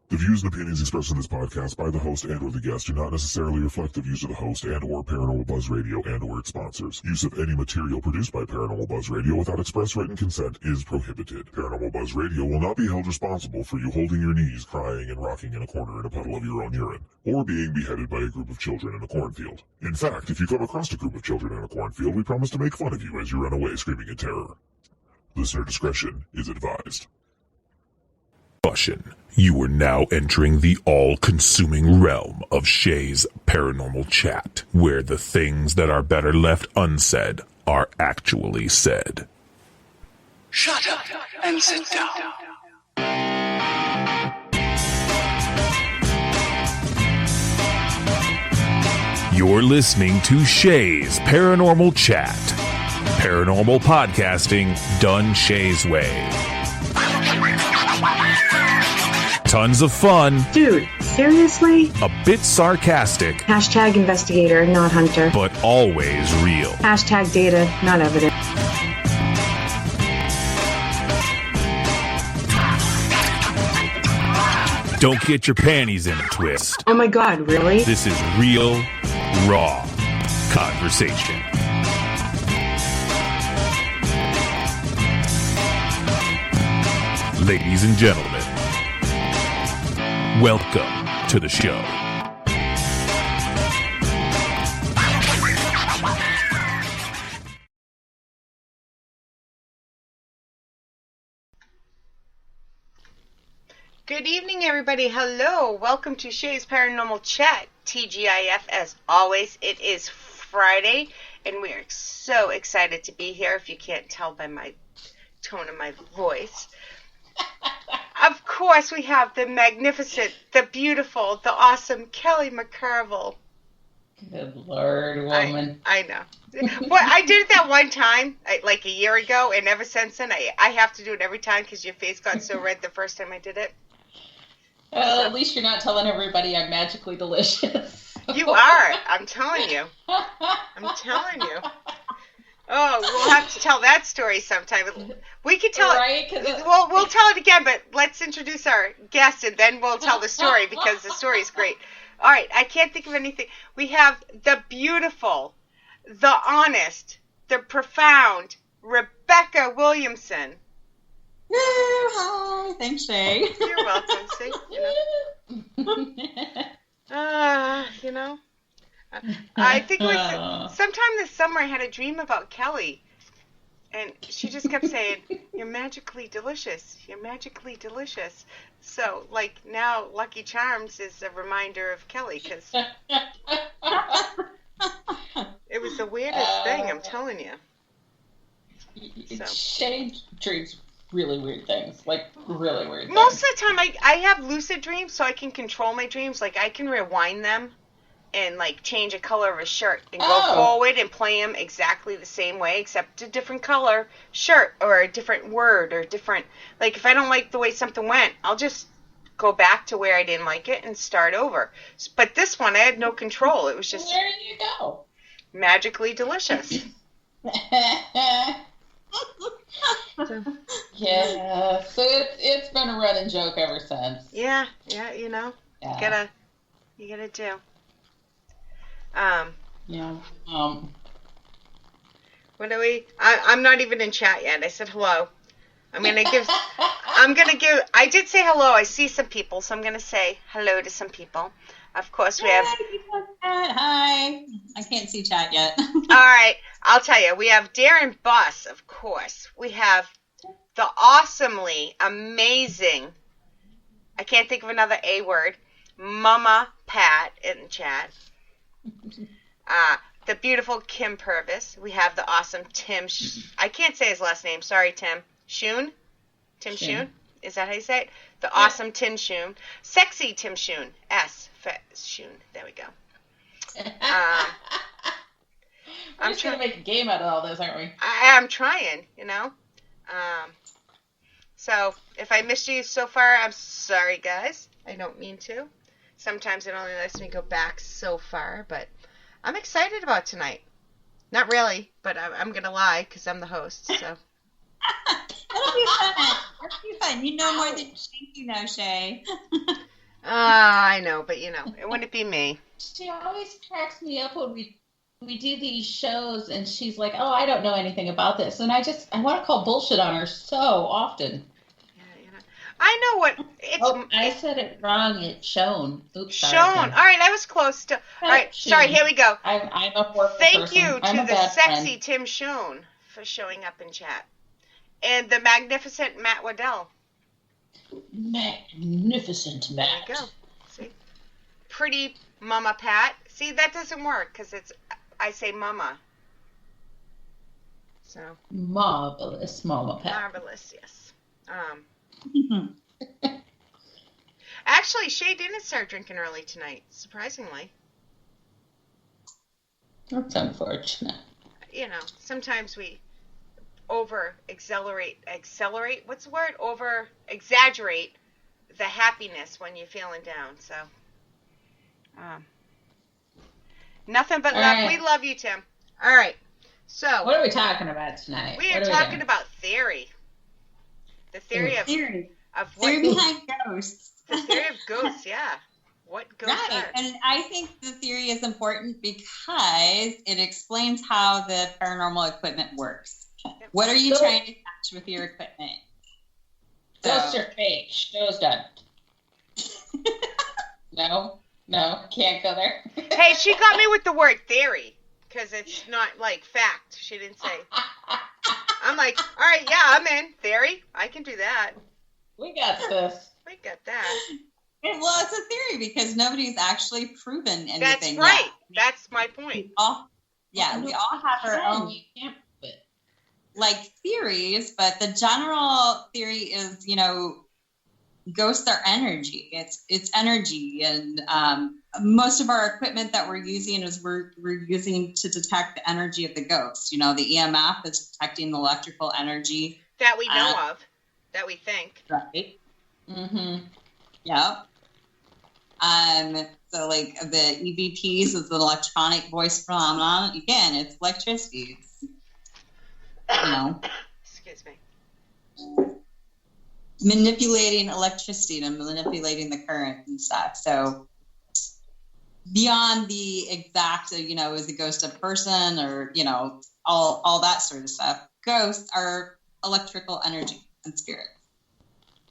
The views and opinions expressed in this podcast by the host and or the guest do not necessarily reflect the views of the host and or Paranormal Buzz Radio and or its sponsors. Use of any material produced by Paranormal Buzz Radio without express written consent is prohibited. Paranormal Buzz Radio will not be held responsible for you holding your knees, crying, and rocking in a corner in a puddle of your own urine, or being beheaded by a group of children in a cornfield. In fact, if you come across a group of children in a cornfield, we promise to make fun of you as you run away screaming in terror. Listener discretion is advised. Caution. You are now entering the all-consuming realm of Shay's Paranormal Chat, where the things that are better left unsaid are actually said. Shut up and sit down. You're listening to Shay's Paranormal Chat. Paranormal podcasting done Shay's way. Tons of fun. Dude, seriously? A bit sarcastic. Hashtag investigator, not hunter. But always real. Hashtag data, not evidence. Don't get your panties in a twist. Oh my god, really? This is real, raw conversation. Ladies and gentlemen, welcome to the show. Good evening, everybody. Hello. Welcome to Shay's Paranormal Chat, TGIF. As always, it is Friday, and we are so excited to be here, if you can't tell by my tone of my voice. Of course, we have the magnificent, the beautiful, the awesome Kelly McCarville. Good Lord, woman. I know. Well, I did it that one time, like a year ago, and ever since then, I have to do it every time because your face got so red the first time I did it. Well, at least you're not telling everybody I'm magically delicious. You are. I'm telling you. I'm telling you. Oh, we'll have to tell that story sometime. We can tell right? it. We'll tell it again, but let's introduce our guest, and then we'll tell the story because the story is great. All right, I can't think of anything. We have the beautiful, the honest, the profound Rebecca Williamson. Hi, thanks, Shay. You're welcome. See, you know. I think it was sometime this summer I had a dream about Kelly, and she just kept saying, "You're magically delicious. You're magically delicious." So, like, now Lucky Charms is a reminder of Kelly, because it was the weirdest thing, I'm telling you. So. Shay dreams really weird things, like really weird things. Most of the time I have lucid dreams, so I can control my dreams. Like, I can rewind them and, like, change a color of a shirt and go forward and play them exactly the same way, except a different color shirt or a different word or different... Like, if I don't like the way something went, I'll just go back to where I didn't like it and start over. But this one, I had no control. It was just... There you go. Magically delicious. Yeah, so it's been a running joke ever since. Yeah, you know. Yeah. You gotta do. Yeah. What do we? I'm not even in chat yet. I said hello. I did say hello. I see some people, so I'm gonna say hello to some people. Of course, we have. Hi. I can't see chat yet. All right, I'll tell you. We have Darren Buss, of course. We have the awesomely amazing. I can't think of another A word. Mama Pat in the chat. The beautiful Kim Purvis. We have the awesome Tim. I can't say his last name. Sorry, Tim. Shoon? Tim Shoon? Is that how you say it? The awesome Tim Shoon. Sexy Tim Shoon. Shoon. There we go. We're just going to make a game out of all this, aren't we? I'm trying, you know. So if I missed you so far, I'm sorry, guys. I don't mean to. Sometimes it only lets me go back so far, but I'm excited about tonight. Not really, but I'm going to lie because I'm the host, so. It'll be fun. It'll be fun. You know more than you know, Shay. I know, but it wouldn't be me. She always cracks me up when we do these shows, and she's like, "Oh, I don't know anything about this," and I want to call bullshit on her so often. I know what it's. Oh, I said it wrong. It's shown. Oops, sorry. Shown. All right, I was close to. All right, sorry. Here we go. I'm a horrible Thank person. you to I'm a the bad sexy friend. Tim Schoen for showing up in chat, and the magnificent Matt Waddell. Magnificent Matt. There you go. See, pretty Mama Pat. See, that doesn't work because I say Mama. So Marvelous, Mama Pat. marvelous, yes. Actually, Shay didn't start drinking early tonight, surprisingly. That's unfortunate. Sometimes we exaggerate, what's the word? Exaggerate the happiness when you're feeling down, so. Nothing but love. Right. We love you, Tim. All right, so. What are we talking about tonight? We are talking about theory. The theory of what? Theory behind ghosts. The theory of ghosts, yeah. What ghosts Right, are. and I think the theory is important because it explains how the paranormal equipment works. What are you trying to catch with your equipment? Ghosts are fake. Show's done. No, can't go there. Hey, she got me with the word theory because it's not like fact. She didn't say. I'm like, all right, yeah, I'm in. Theory? I can do that. We got this. We got that. Well, it's a theory because nobody's actually proven anything. That's right. Yet. That's my point. We all have our own You can't prove it. like theories, but the general theory is, ghosts are energy. It's energy, and most of our equipment that we're using is we're using to detect the energy of the ghost. The EMF is detecting the electrical energy That we know of. That we think. right. Mm-hmm. Yep. So like the EVPs is an electronic voice phenomenon. Again, it's electricity. It's, Excuse me. manipulating electricity and manipulating the current and stuff. So beyond the exact, is a ghost a person or, all that sort of stuff, ghosts are electrical energy and spirits.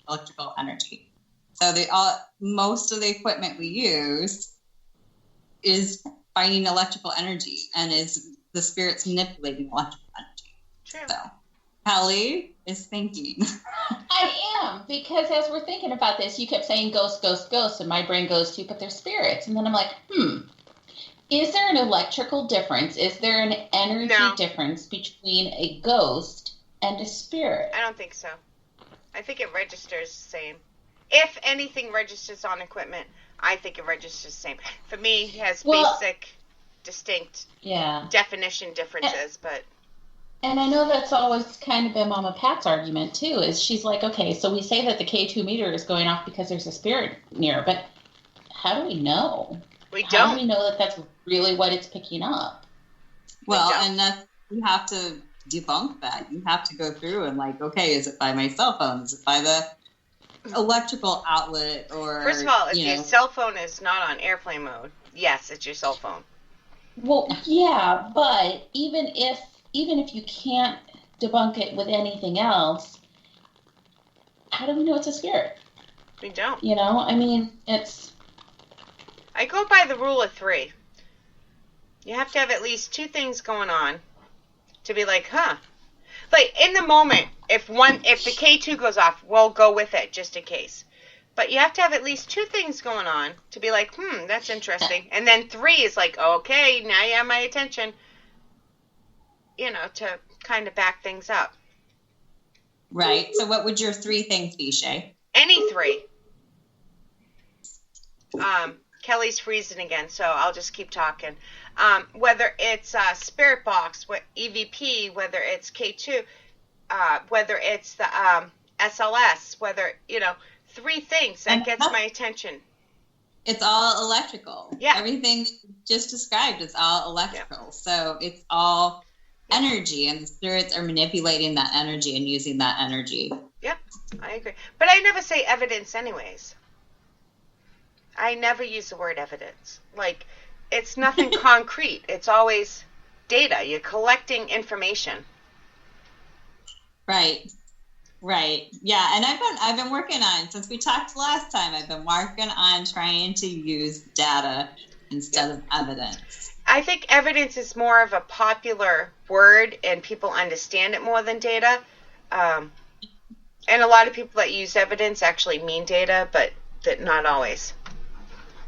Electrical energy. So most of the equipment we use is finding electrical energy and is the spirits manipulating electrical energy. True. So Kelly is thinking. I am, because as we're thinking about this, you kept saying ghosts, ghosts, ghosts, and my brain goes to, but they're spirits. And then I'm like, is there an electrical difference? Is there an energy difference between a ghost and a spirit? I don't think so. I think it registers the same. If anything registers on equipment, I think it registers the same. For me, it has basic, distinct definition differences, but... And I know that's always kind of been Mama Pat's argument, too, is she's like, okay, so we say that the K2 meter is going off because there's a spirit near, but how do we know? We How don't. do we know that that's really what it's picking up? Well, and you have to debunk that. You have to go through and okay, is it by my cell phone? Is it by the electrical outlet? Or First of all, if your cell phone is not on airplane mode, yes, it's your cell phone. Well, yeah, but even if you can't debunk it with anything else, how do we know it's a spirit? We don't. I go by the rule of 3. You have to have at least 2 things going on to be like, huh. Like, in the moment, if the K2 goes off, we'll go with it just in case. But you have to have at least 2 things going on to be like, that's interesting. And then 3 is like, okay, now you have my attention. To kind of back things up. Right. So what would your 3 things be, Shay? Any 3. Kelly's freezing again, so I'll just keep talking. Whether it's Spirit Box, EVP, whether it's K2, whether it's the SLS, whether, 3 things that gets my attention. It's all electrical. Yeah. Everything you just described is all electrical. Yeah. So it's all energy, and the spirits are manipulating that energy and using that energy. Yep, I agree. But I never say evidence anyways. I never use the word evidence. Like, it's nothing concrete. It's always data. You're collecting information. Right. Yeah, and I've been working on, since we talked last time, I've been working on trying to use data instead of evidence. I think evidence is more of a popular word, and people understand it more than data. And a lot of people that use evidence actually mean data, but not always.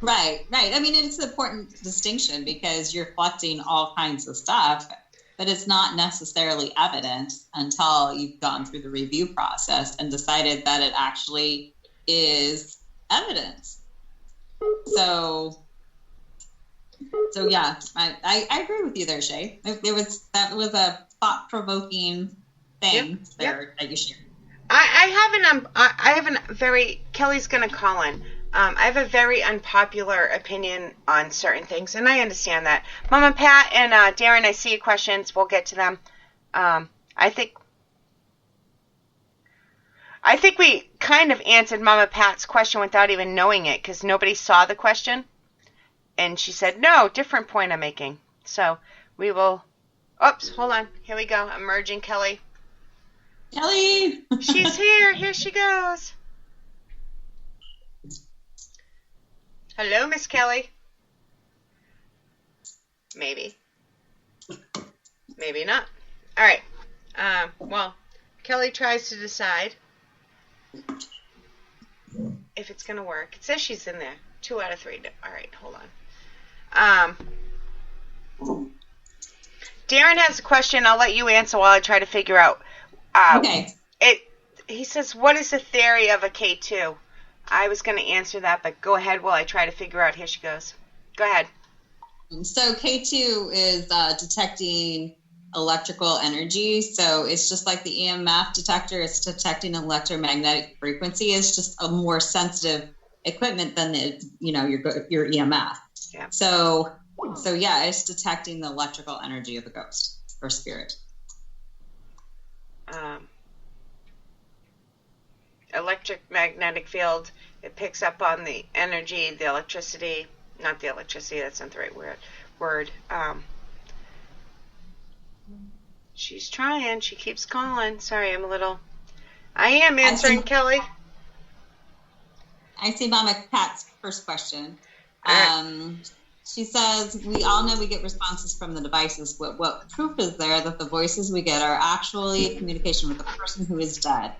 Right. I mean, it's an important distinction because you're collecting all kinds of stuff, but it's not necessarily evidence until you've gone through the review process and decided that it actually is evidence. So yeah, I agree with you there, Shay. That was a thought-provoking thing that you shared. I have a very, Kelly's going to call in. I have a very unpopular opinion on certain things, and I understand that. Mama Pat and Darren, I see your questions. We'll get to them. I think we kind of answered Mama Pat's question without even knowing it, because nobody saw the question. And she said, no, different point I'm making. So we will... Oops, hold on. Here we go. I'm merging Kelly. Kelly! She's here. Here she goes. Hello, Miss Kelly. Maybe. Maybe not. All right. Well, Kelly tries to decide if it's going to work. It says she's in there. 2 out of 3. All right, hold on. Darren has a question. I'll let you answer while I try to figure out. Okay. He says, what is the theory of a K2? I was going to answer that, but go ahead while I try to figure out. Here she goes. Go ahead. So K2 is detecting electrical energy. So it's just like the EMF detector. It's detecting electromagnetic frequency. It's just a more sensitive equipment than your EMF. Yeah. So yeah, it's detecting the electrical energy of a ghost or spirit. Electromagnetic field, it picks up on the energy, the electricity, not the electricity, that's not the right word. She's trying, she keeps calling. Sorry, I am answering, Kelly. I see Mama Pat's first question. She says, we all know we get responses from the devices. What proof is there that the voices we get are actually communication with the person who is dead?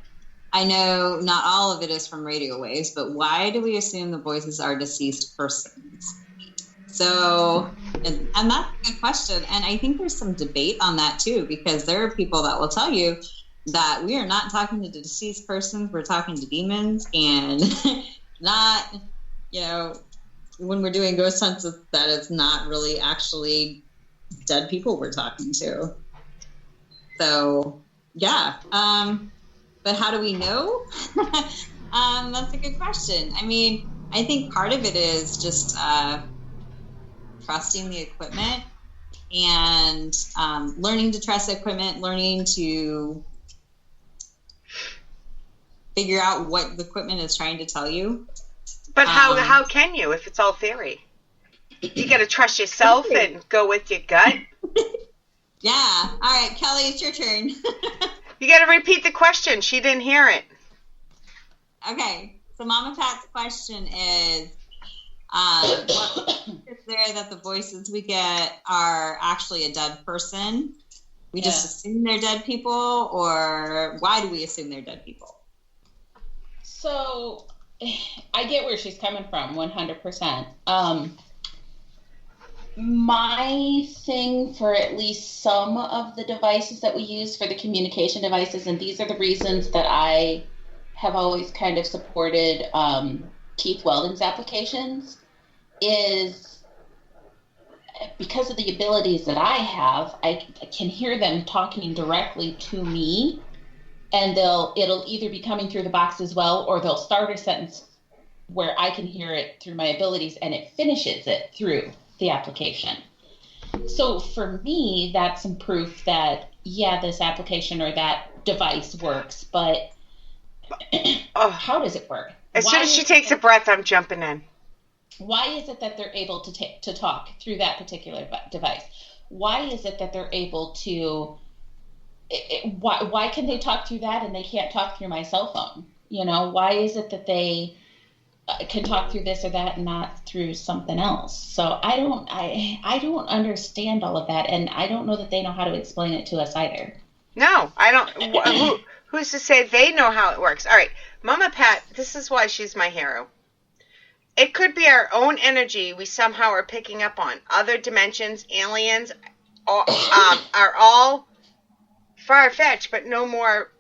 I know not all of it is from radio waves, but why do we assume the voices are deceased persons? So, and that's a good question. And I think there's some debate on that too, because there are people that will tell you that we are not talking to the deceased persons, we're talking to demons, and not, when we're doing ghost hunts, that it's not really actually dead people we're talking to. So, yeah. But how do we know? That's a good question. I mean, I think part of it is just trusting the equipment and learning to trust the equipment, learning to figure out what the equipment is trying to tell you. But how can you if it's all theory? You got to trust yourself and go with your gut. Yeah. All right, Kelly, it's your turn. You got to repeat the question. She didn't hear it. Okay. So Mama Pat's question is, what is there that the voices we get are actually a dead person? We just assume they're dead people, or why do we assume they're dead people? So I get where she's coming from, 100%. My thing for at least some of the devices that we use for the communication devices, and these are the reasons that I have always kind of supported Keith Weldon's applications, is because of the abilities that I have, I can hear them talking directly to me, and it'll either be coming through the box as well, or they'll start a sentence where I can hear it through my abilities, and it finishes it through the application. So for me, that's some proof that, yeah, this application or that device works, but how does it work? As soon as she takes a breath, I'm jumping in. Why is it that they're able to talk through that particular device? Why is it that they're able to... Why can they talk through that and they can't talk through my cell phone? You know, why is it that they can talk through this or that and not through something else? So I don't understand all of that, and I don't know that they know how to explain it to us either. No, I don't. Who's to say they know how it works? All right, Mama Pat, this is why she's my hero. It could be our own energy we somehow are picking up on. Other dimensions, aliens, are all far-fetched, but no more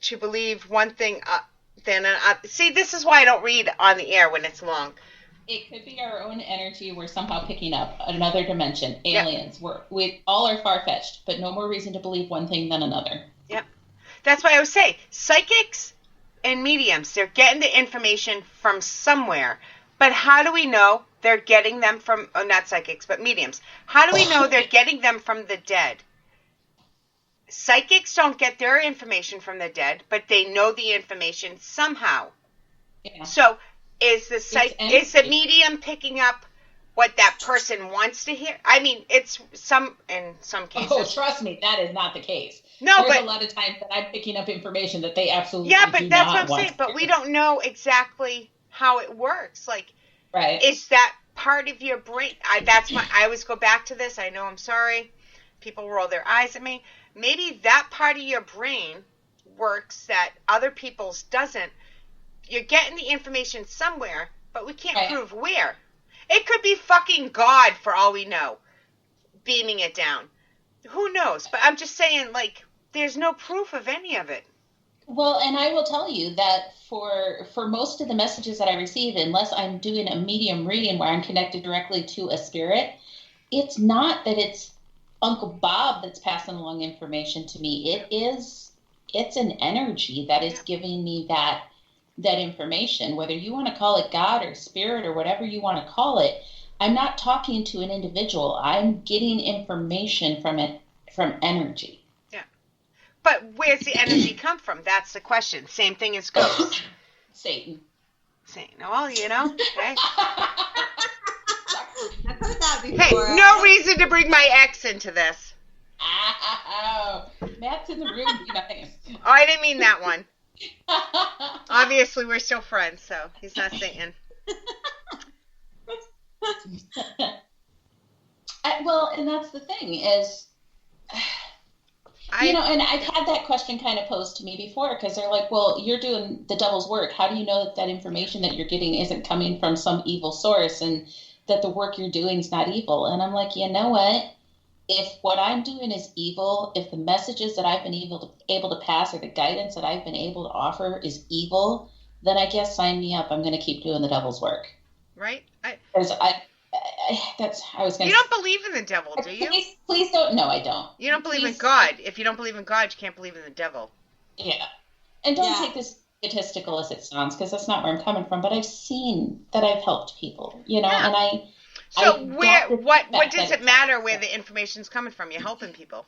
to believe one thing than another. See, this is why I don't read on the air when it's long. It could be our own energy we're somehow picking up another dimension, aliens. Yep. We all are far-fetched, but no more reason to believe one thing than another. Yep. That's why I would say psychics and mediums, they're getting the information from somewhere. But how do we know they're getting them from, not psychics, but mediums? How do we know they're getting them from the dead? Psychics don't get their information from the dead, but they know the information somehow. Yeah. So is the medium picking up what that person wants to hear? I mean, it's in some cases. Oh, trust me, that is not the case. No, there's a lot of times that I'm picking up information that they absolutely but that's what I'm saying. But we don't know exactly how it works. Like, right? Is that part of your brain? I always go back to this. I know, I'm sorry. People roll their eyes at me. Maybe that part of your brain works that other people's doesn't. You're getting the information somewhere, but we can't prove where. It could be fucking God, for all we know, beaming it down. Who knows? But I'm just saying, like, there's no proof of any of it. Well, and I will tell you that for most of the messages that I receive, unless I'm doing a medium reading where I'm connected directly to a spirit, it's not that it's Uncle Bob that's passing along information to me. It's an energy that is giving me that information, whether you want to call it God or spirit or whatever you want to call it. I'm not talking to an individual. I'm getting information from energy. Yeah. But where's the energy come from? That's the question. Same thing as ghosts. Satan. Well, you know, okay. I've heard that before. Hey, no reason to bring my ex into this. Oh, Matt's in the room. Oh, I didn't mean that one. Obviously, we're still friends, so he's not Satan. Well, and that's the thing is, and I've had that question kind of posed to me before, because they're like, well, you're doing the devil's work. How do you know that information that you're getting isn't coming from some evil source and that the work you're doing is not evil? And I'm like, you know what? If what I'm doing is evil, if the messages that I've been able to pass or the guidance that I've been able to offer is evil, then I guess sign me up. I'm going to keep doing the devil's work. Right? Because I was going to. You don't believe in the devil, do you? Please don't. No, I don't. You don't believe in God. If you don't believe in God, you can't believe in the devil. Yeah. And don't take this statistical as it sounds, because that's not where I'm coming from. But I've seen that I've helped people, and I. So what does it matter where the information's coming from? You're helping people.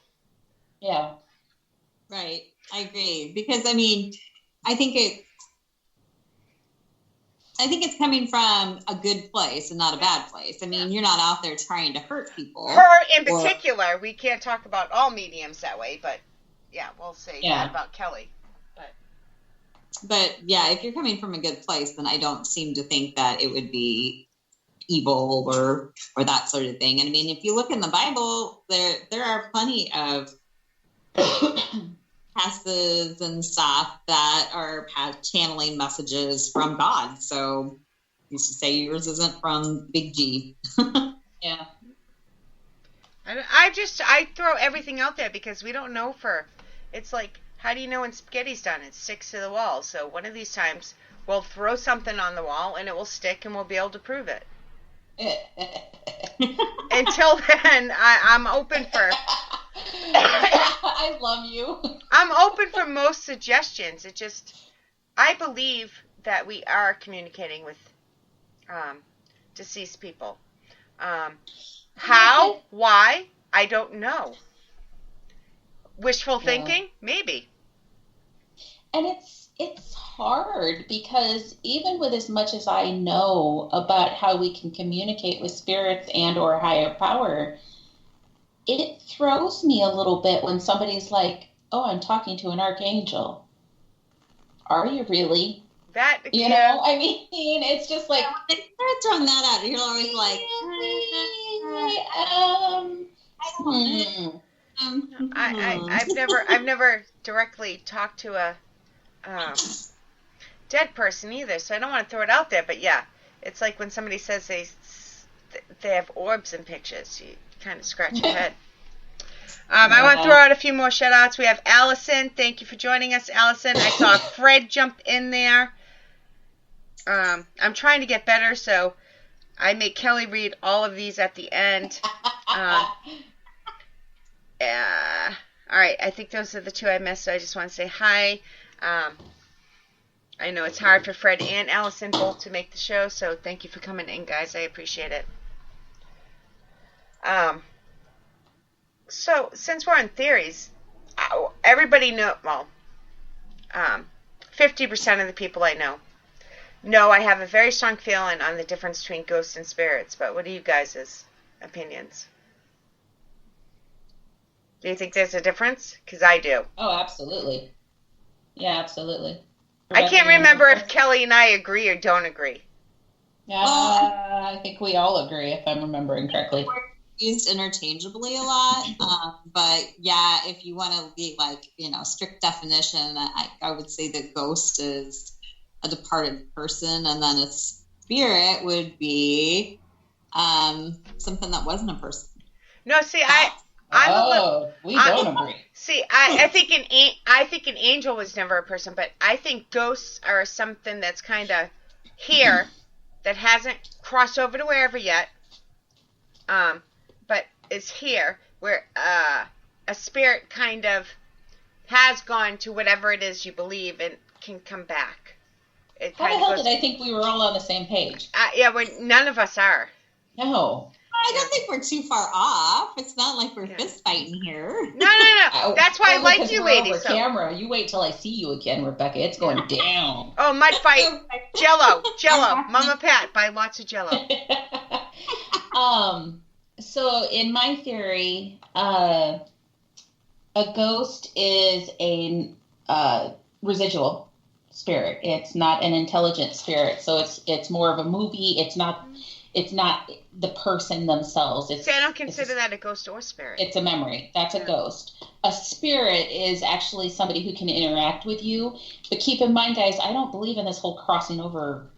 Yeah. Right. I agree. Because I mean, I think it's coming from a good place and not a bad place. I mean, you're not out there trying to hurt people. Her in particular, we can't talk about all mediums that way, but yeah, we'll say that about Kelly. But yeah, if you're coming from a good place, then I don't seem to think that it would be evil or that sort of thing. And I mean, if you look in the Bible, there are plenty of pastors and stuff that are channeling messages from God. So you should say yours isn't from Big G. Yeah. I throw everything out there because we don't know it's like, how do you know when spaghetti's done? It sticks to the wall. So one of these times we'll throw something on the wall and it will stick and we'll be able to prove it. Until then, I'm open for I love you. I'm open for most suggestions. I believe that we are communicating with deceased people. How? Why? I don't know. Wishful thinking? Maybe. And it's hard because even with as much as I know about how we can communicate with spirits and or higher power, it throws me a little bit when somebody's like, "Oh, I'm talking to an archangel." Are you really? That, you know, I mean, it's just like, they start throwing that out. You're always like, I've never directly talked to a dead person either, so I don't want to throw it out there. But yeah, it's like when somebody says they have orbs in pictures, you kind of scratch your head. I want to throw out a few more shout outs. We have Allison. Thank you for joining us, Allison. I saw Fred jump in there. I'm trying to get better, so I make Kelly read all of these at the end. All right, I think those are the two I missed, so I just want to say hi. I know it's hard for Fred and Allison both to make the show, so thank you for coming in, guys. I appreciate it. So, since we're on theories, everybody know, 50% of the people I know I have a very strong feeling on the difference between ghosts and spirits, but what are you guys' opinions? Do you think there's a difference? Because I do. Oh, absolutely. Yeah, absolutely. I can't remember if Kelly and I agree or don't agree. Yeah, I think we all agree, if I'm remembering correctly. Used interchangeably a lot, but yeah, if you want to be like, strict definition, I would say that ghost is a departed person, and then a spirit would be something that wasn't a person. No, see, we don't agree. See, I think an angel was never a person, but I think ghosts are something that's kind of here that hasn't crossed over to wherever yet. But is here where a spirit kind of has gone to whatever it is you believe and can come back. How the hell did I think we were all on the same page? Yeah, none of us are. No. I don't think we're too far off. It's not like we're fist fighting here. No. That's why I like you, ladies. Over camera. You wait till I see you again, Rebecca. It's going down. Oh, mud fight. Jello. Mama Pat, buy lots of Jello. So in my theory, a ghost is a residual spirit. It's not an intelligent spirit. So it's more of a movie. It's not the person themselves. See, I don't consider that a ghost or spirit. It's a memory. That's a ghost. A spirit is actually somebody who can interact with you. But keep in mind, guys, I don't believe in this whole crossing over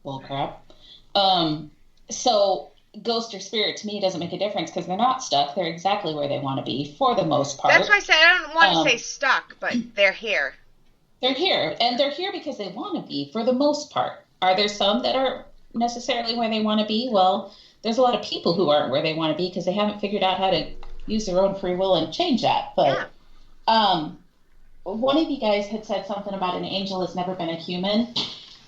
bullcrap. So ghost or spirit to me doesn't make a difference because they're not stuck. They're exactly where they want to be for the most part. That's why I said I don't want to say stuck, but they're here. They're here, and they're here because they want to be for the most part. Are there some that are necessarily where they want to be? Well, there's a lot of people who aren't where they want to be because they haven't figured out how to use their own free will and change that. But one of you guys had said something about an angel has never been a human,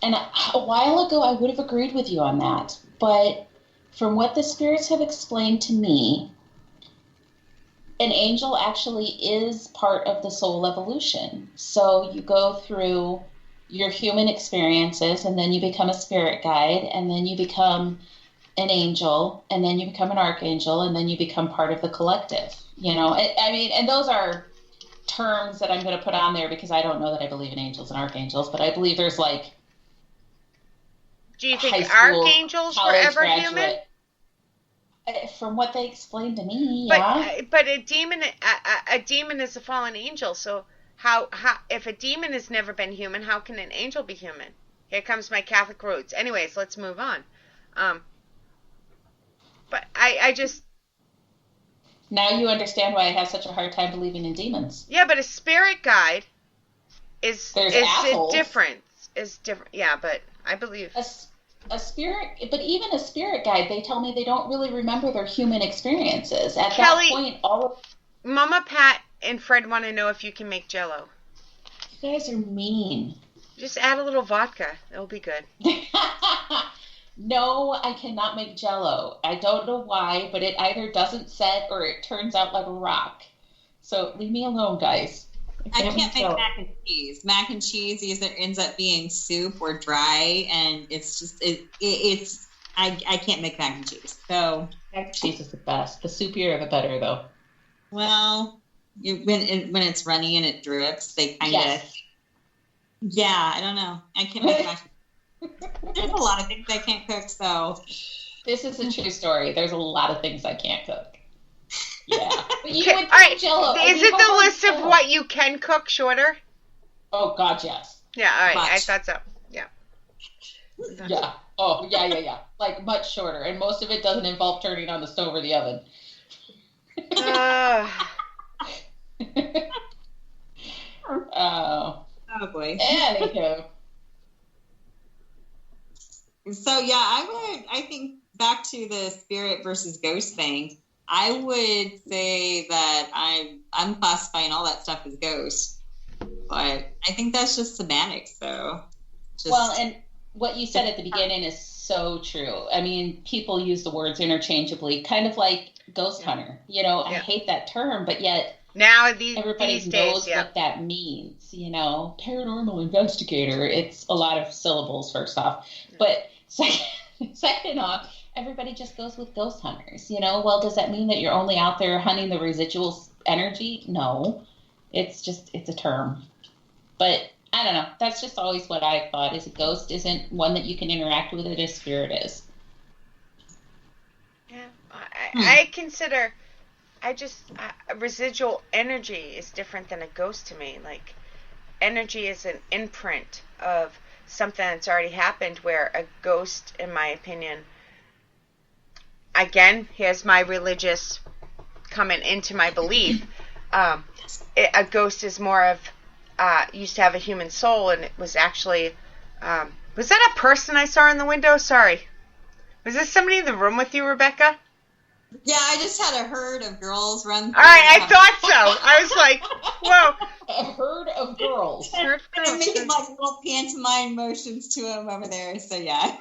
and a while ago I would have agreed with you on that, but from what the spirits have explained to me, an angel actually is part of the soul evolution. So you go through your human experiences, and then you become a spirit guide, and then you become an angel, and then you become an archangel, and then you become part of the collective. And those are terms that I'm going to put on there because I don't know that I believe in angels and archangels, but I believe there's like Do you think archangels were ever human? From what they explained to me, yeah. But a demon is a fallen angel. So how if a demon has never been human, how can an angel be human? Here comes my Catholic roots. Anyways, let's move on. But I just now you understand why I have such a hard time believing in demons. Yeah, but a spirit guide is assholes. Is different. Yeah, but I believe a spirit, but even a spirit guide, they tell me they don't really remember their human experiences. At Kelly, that point, all of Mama Pat and Fred want to know if you can make Jell-O. You guys are mean. Just add a little vodka. It'll be good. No, I cannot make Jell-O. I don't know why, but it either doesn't set or it turns out like a rock. So leave me alone, guys. I can't make mac and cheese. Mac and cheese either ends up being soup or dry, and it's just it's. I can't make mac and cheese. So mac and cheese is the best. The soupier, the better, though. Well, when it's runny and it drips, they kind of. Yes. Yeah, I don't know. I can't make mac. There's a lot of things I can't cook, so. This is a true story. There's a lot of things I can't cook. Yeah. But you would All right. Jell-O. Is it the list of what you can cook shorter? Oh, God, yes. Yeah, all right. Much. I thought so. Yeah. Yeah. Oh, yeah. Like, much shorter. And most of it doesn't involve turning on the stove or the oven. Oh boy. Anywho. So yeah, I think back to the spirit versus ghost thing. I would say that I'm classifying all that stuff as ghost, but I think that's just semantics, though. Well, and what you said at the beginning is so true. I mean, people use the words interchangeably, kind of like ghost hunter. You know, I hate that term, but yet now everybody these days, knows what that means. You know, paranormal investigator. It's a lot of syllables, first off, but second off, everybody just goes with ghost hunters. You know, well, does that mean that you're only out there hunting the residual energy? No, it's a term. But I don't know. That's just always what I thought. Is a ghost isn't one that you can interact with. It a spirit is. Yeah, I consider. Residual energy is different than a ghost to me. Like, energy is an imprint of something that's already happened, where a ghost, in my opinion, again, here's my religious coming into my belief, a ghost is more of, used to have a human soul, and it was actually, was that a person I saw in the window? Sorry. Was this somebody in the room with you, Rebecca? Yeah, I just had a herd of girls run through. All right, I thought so. I was like, whoa. A herd of girls. I'm making like little pantomime motions to him over there, so yeah.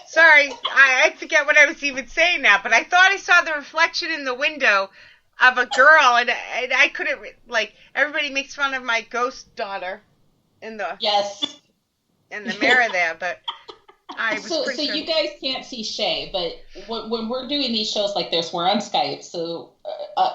Sorry, I forget what I was even saying now, but I thought I saw the reflection in the window of a girl, and I couldn't, like, everybody makes fun of my ghost daughter in the mirror there, but I was so pretty sure. You guys can't see Shay, but when we're doing these shows like this, we're on Skype, so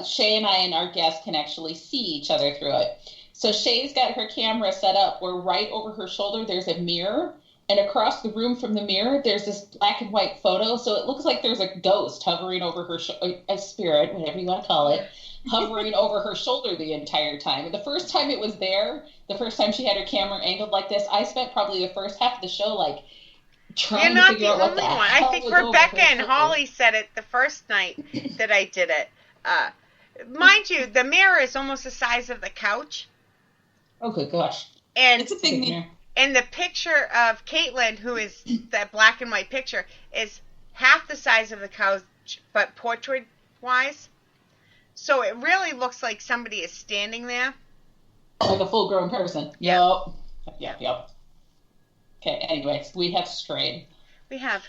Shay and I and our guests can actually see each other through it. So Shay's got her camera set up where right over her shoulder there's a mirror, and across the room from the mirror there's this black and white photo, so it looks like there's a ghost hovering over her, a spirit, whatever you want to call it, hovering over her shoulder the entire time. And the first time it was there, the first time she had her camera angled like this, I spent probably the first half of the show like trying to figure out what the hell I think was Rebecca over her and shoulder. Holly said it the first night that I did it. Mind you, the mirror is almost the size of the couch. Oh, good gosh. And it's a big mirror. And the picture of Caitlin, who is that black and white picture, is half the size of the couch, but portrait-wise. So it really looks like somebody is standing there. Like a full-grown person. Yeah. Yep. Okay, anyways, we have strayed. We have.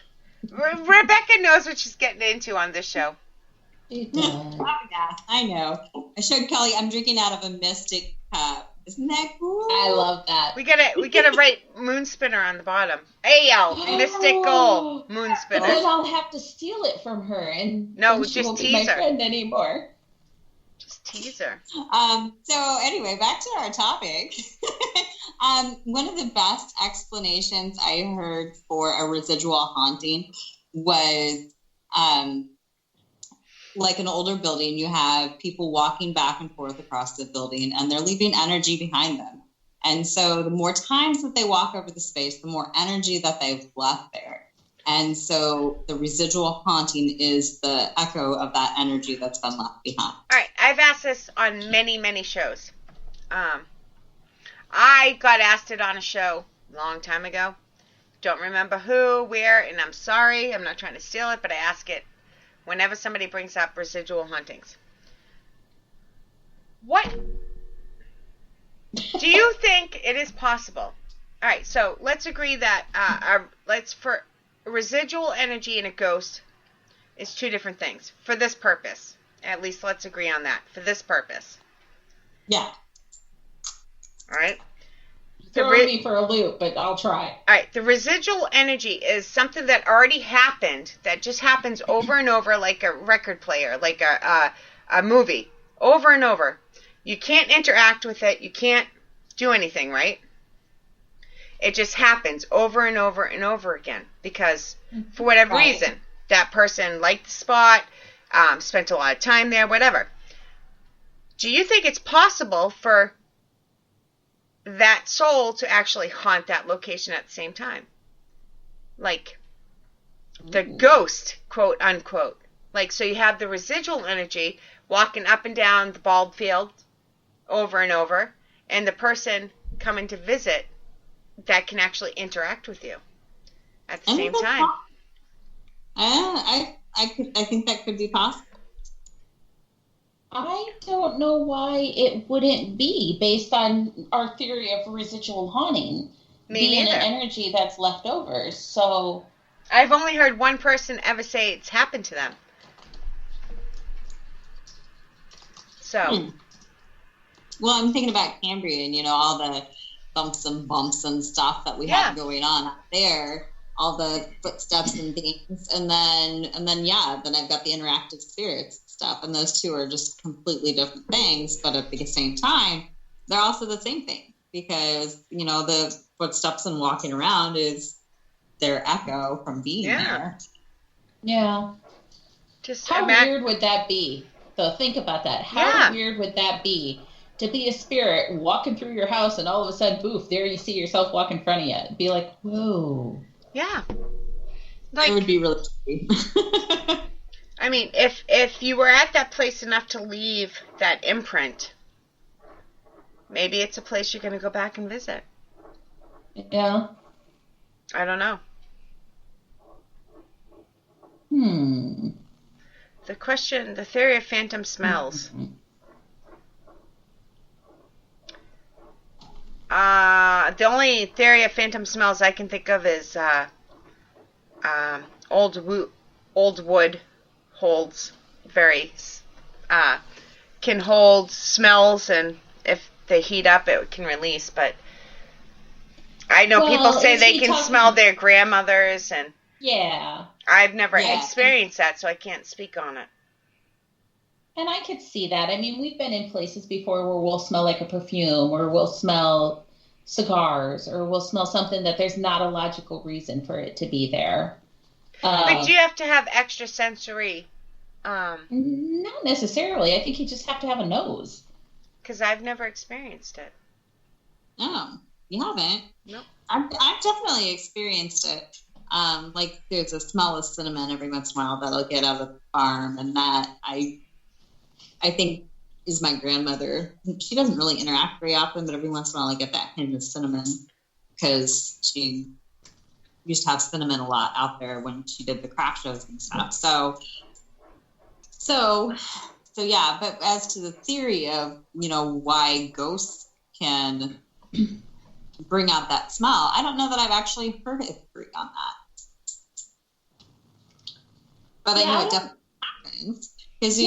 Rebecca knows what she's getting into on this show. Oh, yeah, I know. I showed Kelly I'm drinking out of a mystic cup. Isn't that cool? I love that. We gotta write moon spinner on the bottom. AL mystical moon spinner. Then I'll have to steal it from her, and no, she just won't tease be my her. friend anymore. Just tease her. So anyway, back to our topic. One of the best explanations I heard for a residual haunting was like an older building, you have people walking back and forth across the building, and they're leaving energy behind them. And so the more times that they walk over the space, the more energy that they've left there. And so the residual haunting is the echo of that energy that's been left behind. All right, I've asked this on many, many shows. I got asked it on a show a long time ago. Don't remember who, where, and I'm sorry. I'm not trying to steal it, but I ask it whenever somebody brings up residual hauntings. What do you think it is possible? All right, so let's agree that for residual energy in a ghost is two different things for this purpose. At least let's agree on that for this purpose. Yeah. All right. Throwing me for a loop, but I'll try. All right. The residual energy is something that already happened, that just happens over and over, like a record player, like a movie, over and over. You can't interact with it. You can't do anything, right? It just happens over and over and over again because, for whatever reason, that person liked the spot, spent a lot of time there, whatever. Do you think it's possible for that soul to actually haunt that location at the same time? Like the ghost, quote unquote. Like, so you have the residual energy walking up and down the bald field over and over, and the person coming to visit that can actually interact with you at the same time. I think that could be possible. I don't know why it wouldn't be, based on our theory of residual haunting being an energy that's left over. So I've only heard one person ever say it's happened to them. So well, I'm thinking about Cambrian, all the bumps and stuff that we have going on out there, all the footsteps and things, and then I've got the interactive spirits stuff, and those two are just completely different things, but at the same time they're also the same thing, because the footsteps and walking around is their echo from being there. Just how weird would that be? So think about that. How weird would that be to be a spirit walking through your house and all of a sudden, poof, there you see yourself walk in front of you? It'd be like, whoa. Yeah. Like, it would be really creepy. I mean, if you were at that place enough to leave that imprint, maybe it's a place you're going to go back and visit. Yeah. I don't know. The theory of phantom smells. The only theory of phantom smells I can think of is old wood holds can hold smells, and if they heat up it can release, but I know people say they can smell their grandmothers, and I've never experienced that, so I can't speak on it. And I could see that. I mean, we've been in places before where we'll smell like a perfume, or we'll smell cigars, or we'll smell something that there's not a logical reason for it to be there. But do you have to have extra sensory? Not necessarily. I think you just have to have a nose. Because I've never experienced it. Oh, you haven't? Nope. I've definitely experienced it. Like there's a smell of cinnamon every once in a while that I'll get out of the farm, and that I think is my grandmother. She doesn't really interact very often, but every once in a while I get that hint of cinnamon, because she used to have cinnamon a lot out there when she did the craft shows and stuff. So yeah, but as to the theory of, why ghosts can bring out that smell, I don't know that I've actually heard a theory on that. But I know it definitely happens. Because,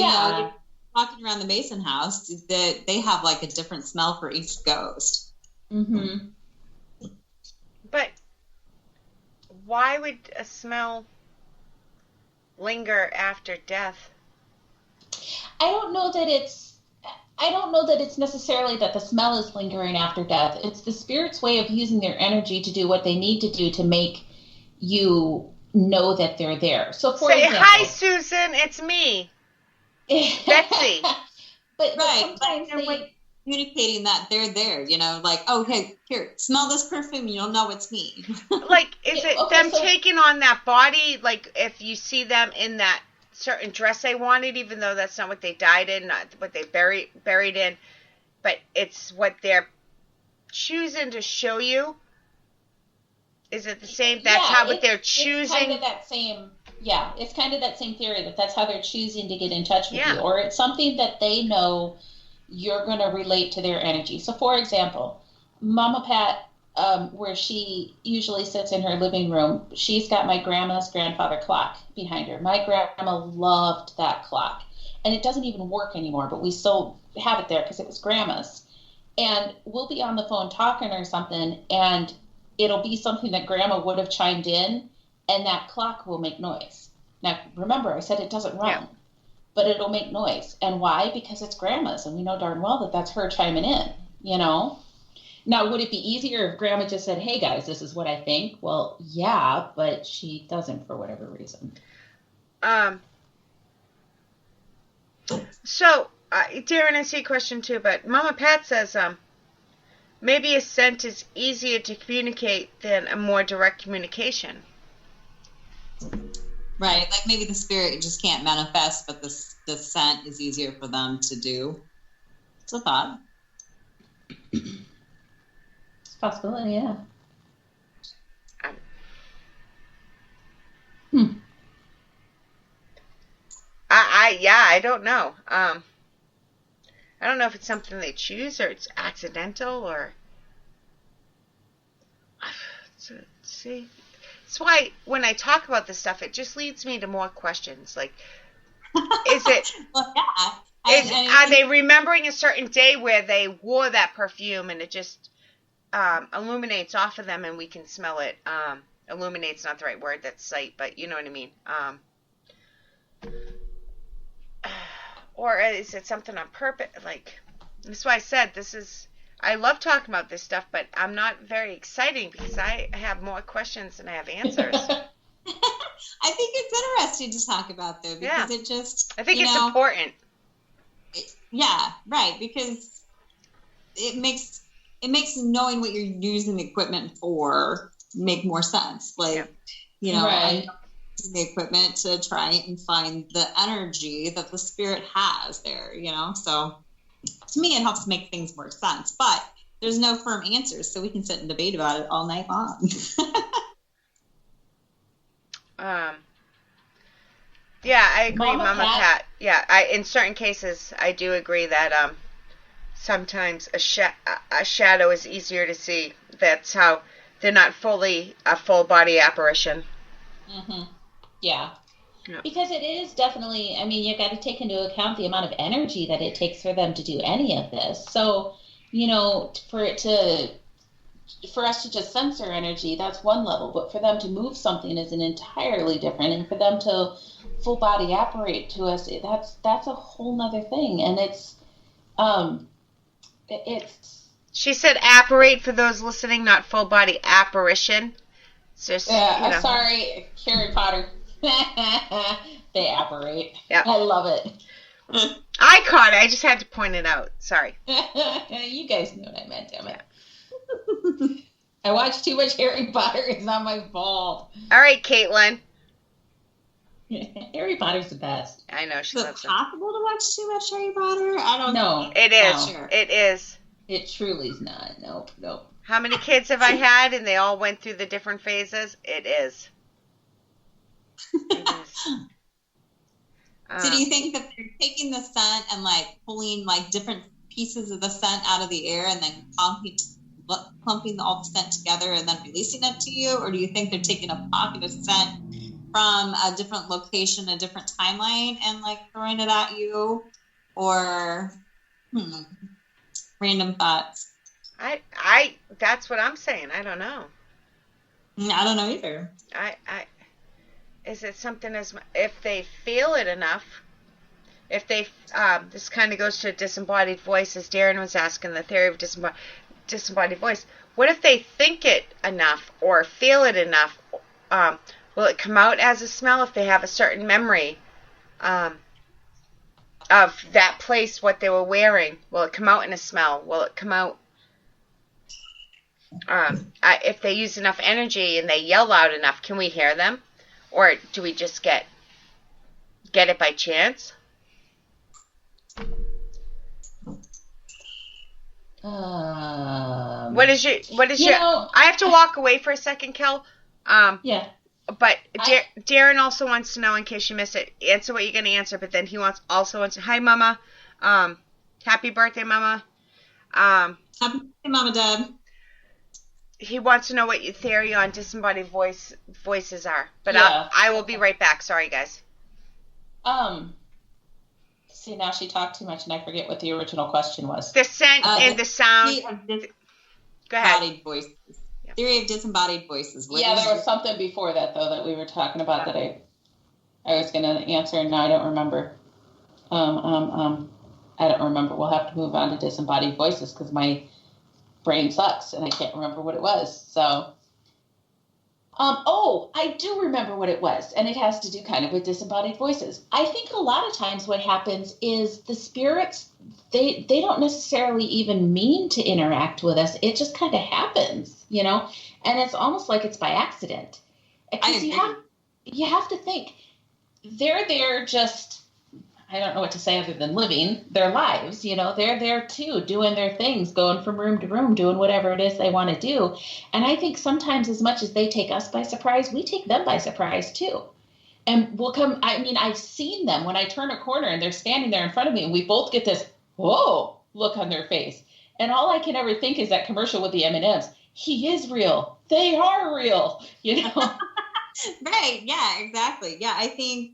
walking around the Mason house, they have like a different smell for each ghost. Mm-hmm. But why would a smell linger after death? I don't know that it's necessarily that the smell is lingering after death. It's the spirit's way of using their energy to do what they need to do to make you know that they're there. So say, hi, Susan, it's me, Betsy. but sometimes they're communicating that they're there, like, oh, hey, here, smell this perfume, you'll know it's me. Like, is it them taking on that body? Like, if you see them in that certain dress they wanted, even though that's not what they died in, not what they buried in, but it's what they're choosing to show you? Is it the same? That's what they're choosing? It's kind of that same, it's kind of that same theory that's how they're choosing to get in touch with you. Or it's something that they know you're going to relate to their energy. So, for example, Mama Pat, where she usually sits in her living room, she's got my grandma's grandfather clock behind her. My grandma loved that clock. And it doesn't even work anymore, but we still have it there because it was grandma's. And we'll be on the phone talking or something, and it'll be something that grandma would have chimed in, and that clock will make noise. Now, remember, I said it doesn't run, but it'll make noise. And why? Because it's grandma's, and we know darn well that that's her chiming in, you know? Now, would it be easier if grandma just said, hey, guys, this is what I think? Well, yeah, but she doesn't for whatever reason. So, Darren, I see a question too, but Mama Pat says, maybe a scent is easier to communicate than a more direct communication. Right, like maybe the spirit just can't manifest, but the scent is easier for them to do. It's a thought. It's a possibility, yeah. I don't know. I don't know if it's something they choose or it's accidental or. See, that's why when I talk about this stuff, it just leads me to more questions. Like, is it? Well, yeah. Are they remembering a certain day where they wore that perfume and it just illuminates off of them and we can smell it? Illuminate's not the right word. That's sight, but you know what I mean. Or is it something on purpose? Like, that's why I said I love talking about this stuff, but I'm not very exciting because I have more questions than I have answers. I think it's interesting to talk about, though, because it just... I think it's important. Yeah, right, because it makes knowing what you're using the equipment for make more sense. Like, right. I'm using the equipment to try and find the energy that the spirit has there, so... To me, it helps make things more sense, but there's no firm answers, so we can sit and debate about it all night long. Yeah, I agree, Mama Pat. Yeah, in certain cases, I do agree that sometimes a shadow is easier to see. That's how they're not fully a full body apparition. Mm-hmm. Yeah. Because it is definitely, I mean, you got to take into account the amount of energy that it takes for them to do any of this. So, for us to just sense their energy, that's one level. But for them to move something is an entirely different. And for them to full body apparate to us, that's a whole nother thing. And it's. She said apparate for those listening, not full body apparition. It's just, I'm sorry, Harry Potter. They apparate. Yep. I love it. I caught it. I just had to point it out. Sorry. You guys knew what I meant, damn it. I watched too much Harry Potter. It's not my fault. All right, Caitlin. Harry Potter's the best. I know. She loves it. Is it possible to watch too much Harry Potter? I don't know. It is. Sure. It is. It truly is not. Nope. How many kids have I had and they all went through the different phases? It is. So do you think that they're taking the scent and pulling different pieces of the scent out of the air and then clumping all the scent together and then releasing it to you? Or do you think they're taking a pocket of scent from a different location, a different timeline, and throwing it at you? Or random thoughts? I that's what I'm saying. I don't know. I don't know either. Is it something if they feel it enough, if they, this kind of goes to a disembodied voice, as Darren was asking, the theory of disembodied voice. What if they think it enough or feel it enough? Will it come out as a smell if they have a certain memory of that place, what they were wearing? Will it come out in a smell? Will it come out if they use enough energy and they yell loud enough? Can we hear them? Or do we just get it by chance? What is your? I have to walk away for a second, Kel. Yeah. But Darren also wants to know, in case you missed it, answer what you're going to answer. But then he also wants. Hi, Mama. Happy birthday, Mama. Happy birthday, Mama Deb. He wants to know what your theory on disembodied voices are. But Yeah. I will be right back. Sorry, guys. See, now she talked too much and I forget what the original question was. The scent and the sound. Go ahead. Disembodied voices. Yeah. Theory of disembodied voices. There was something before that, though, that we were talking about that I was going to answer, and now I don't remember. I don't remember. We'll have to move on to disembodied voices because my brain sucks and I can't remember what it was. So, I do remember what it was, and it has to do kind of with disembodied voices. I think a lot of times what happens is the spirits, they don't necessarily even mean to interact with us. It just kind of happens, and it's almost like it's by accident. Because you have to think they're there just, I don't know what to say other than living their lives. They're there too, doing their things, going from room to room, doing whatever it is they want to do. And I think sometimes as much as they take us by surprise, we take them by surprise too. And we'll come, I've seen them when I turn a corner and they're standing there in front of me and we both get this, whoa, look on their face. And all I can ever think is that commercial with the M&Ms. He is real. They are real, Right. Yeah, exactly. Yeah, I think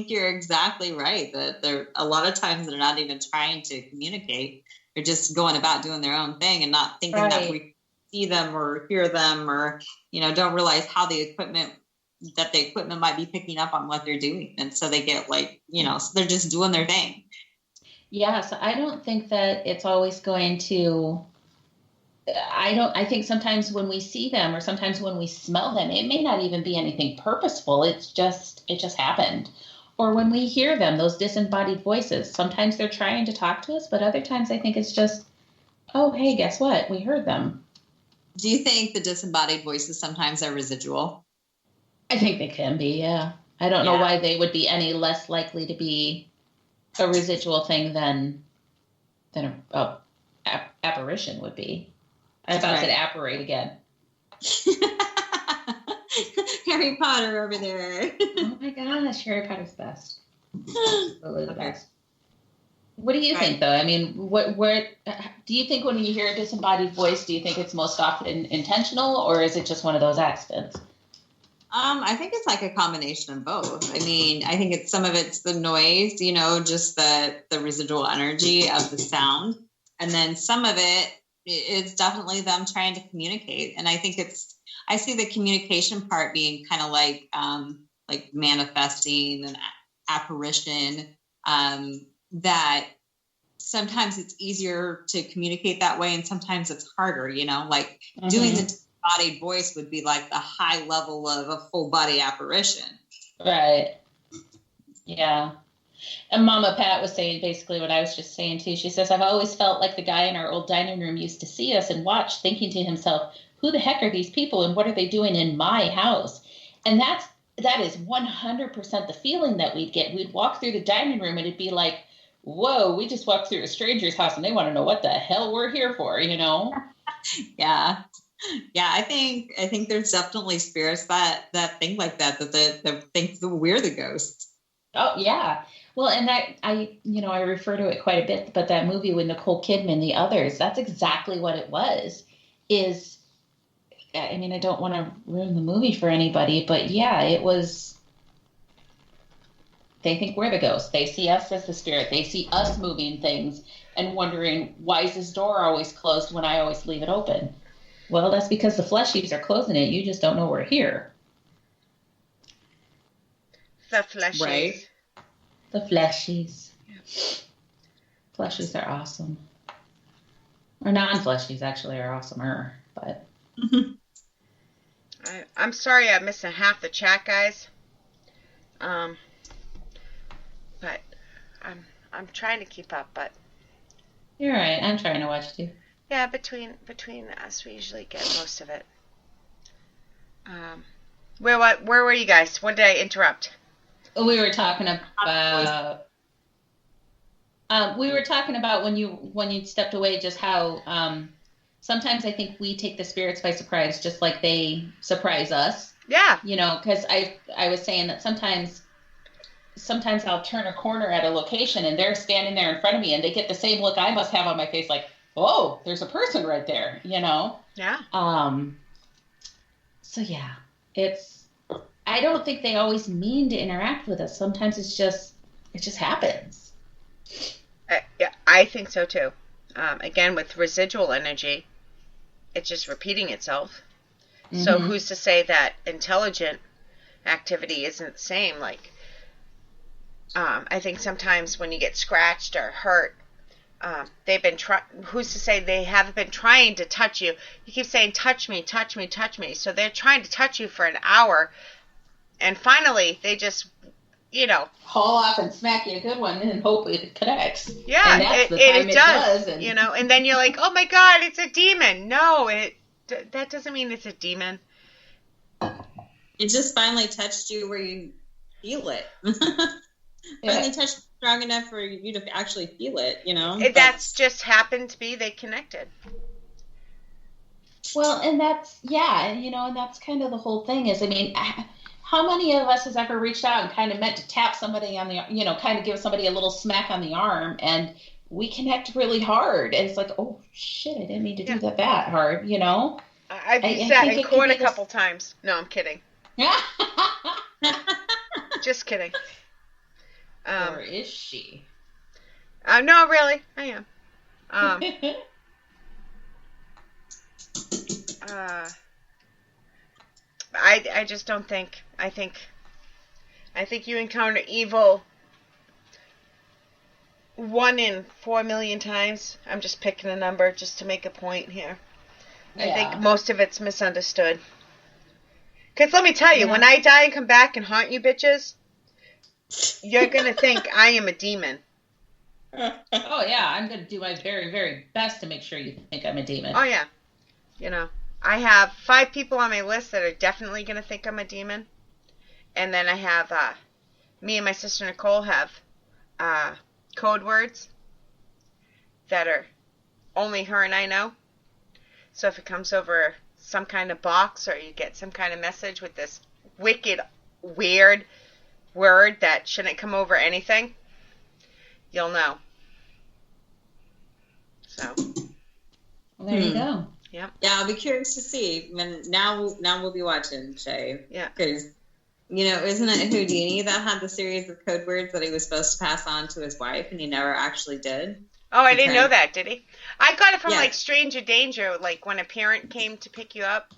you're exactly right that there a lot of times they're not even trying to communicate. They're just going about doing their own thing and not thinking that we see them or hear them or, don't realize how the equipment might be picking up on what they're doing. And so they get so they're just doing their thing. Yeah. So I don't think that it's always going to, I think sometimes when we see them or sometimes when we smell them, it may not even be anything purposeful. It just happened. Or when we hear them, those disembodied voices, sometimes they're trying to talk to us, but other times I think it's just, oh, hey, guess what? We heard them. Do you think the disembodied voices sometimes are residual? I think they can be, yeah. I don't know why they would be any less likely to be a residual thing than a apparition would be. I about said apparate again. Harry Potter over there. Oh my gosh, Harry Potter's best. Absolutely the best. What do you think, though? What do you think when you hear a disembodied voice? Do you think it's most often intentional, or is it just one of those accidents? I think it's like a combination of both. I think some of it's the noise, just the residual energy of the sound, and then some of it is definitely them trying to communicate. And I think I see the communication part being kind of like manifesting an apparition, that sometimes it's easier to communicate that way and sometimes it's harder, doing the disembodied voice would be like the high level of a full body apparition. Right. Yeah. And Mama Pat was saying basically what I was just saying too. She says, I've always felt like the guy in our old dining room used to see us and watch, thinking to himself, who the heck are these people and what are they doing in my house? And that is 100% the feeling that we'd get. We'd walk through the dining room and it'd be like, whoa, we just walked through a stranger's house and they want to know what the hell we're here for, Yeah. Yeah, I think there's definitely spirits that think like that think that we're the ghosts. Oh, yeah. Well, and that I refer to it quite a bit, but that movie with Nicole Kidman, The Others, that's exactly what it was. I don't want to ruin the movie for anybody, but yeah, it was, they think we're the ghost. They see us as the spirit. They see us moving things and wondering, why is this door always closed when I always leave it open? Well, that's because the fleshies are closing it. You just don't know we're here. The fleshies. Right. The fleshies. Yeah. Fleshies are awesome. Or non-fleshies actually are awesomer, but. I'm sorry I'm missing half the chat, guys. But I'm trying to keep up, but. You're right. I'm trying to watch too. Yeah, between us, we usually get most of it. Where were you guys? When did I interrupt? We were talking about. We were talking about when you stepped away, just how sometimes I think we take the spirits by surprise, just like they surprise us. Yeah. Because I was saying that sometimes sometimes I'll turn a corner at a location and they're standing there in front of me and they get the same look I must have on my face, like, oh, there's a person right there, you know? Yeah. So yeah, I don't think they always mean to interact with us. Sometimes it just happens. Yeah, I think so too. Again, with residual energy, it's just repeating itself. Mm-hmm. So who's to say that intelligent activity isn't the same? Like, I think sometimes when you get scratched or hurt, they've been who's to say they haven't been trying to touch you? You keep saying, touch me, touch me, touch me. So they're trying to touch you for an hour, and finally they just, haul off and smack you a good one and hope it connects. Yeah, and that's the time it does. And... and then you're like, oh my God, it's a demon. No, that doesn't mean it's a demon. It just finally touched you where you feel it. Finally touched strong enough for you to actually feel it, That's just happened to be they connected. Well, and that's, and that's kind of the whole thing is, I mean, how many of us has ever reached out and kind of meant to tap somebody on the, kind of give somebody a little smack on the arm, and we connect really hard, and it's like, oh shit, I didn't mean to do that hard, I've used that in court a couple times. No, I'm kidding. Just kidding. Or is she? No, really, I am. I just don't think. I think you encounter evil 1 in 4 million times. I'm just picking a number just to make a point here. Yeah. I think most of it's misunderstood. Because let me tell you, when I die and come back and haunt you bitches, you're going to think I am a demon. Oh, yeah. I'm going to do my very, very best to make sure you think I'm a demon. Oh, yeah. I have 5 people on my list that are definitely going to think I'm a demon. And then I have, me and my sister Nicole have code words that are only her and I know. So if it comes over some kind of box or you get some kind of message with this wicked, weird word that shouldn't come over anything, you'll know. So. Well, there you go. Yep. Yeah, I'll be curious to see. And now we'll be watching, Shay. Yeah. Because, isn't it Houdini that had the series of code words that he was supposed to pass on to his wife and he never actually did? Oh, I didn't know that, did he? I got it from, Stranger Danger, like, when a parent came to pick you up.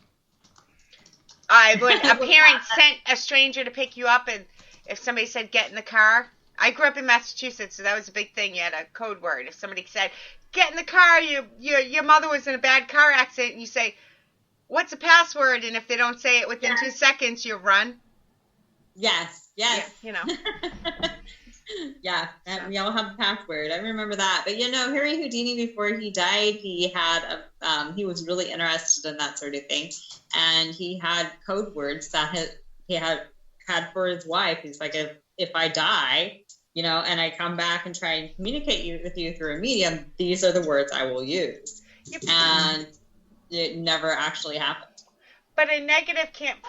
When a parent sent a stranger to pick you up, and if somebody said, get in the car. I grew up in Massachusetts, so that was a big thing. You had a code word. If somebody said, get in the car, your mother was in a bad car accident, and you say, what's the password? And if they don't say it within 2 seconds, you run. Yes. Yeah, Yeah, we all have a password. I remember that. But Harry Houdini, before he died, he had he was really interested in that sort of thing, and he had code words that he had for his wife. He's like, if I die, and I come back and try and communicate with you through a medium, these are the words I will use. Yep. And it never actually happened. But a negative can't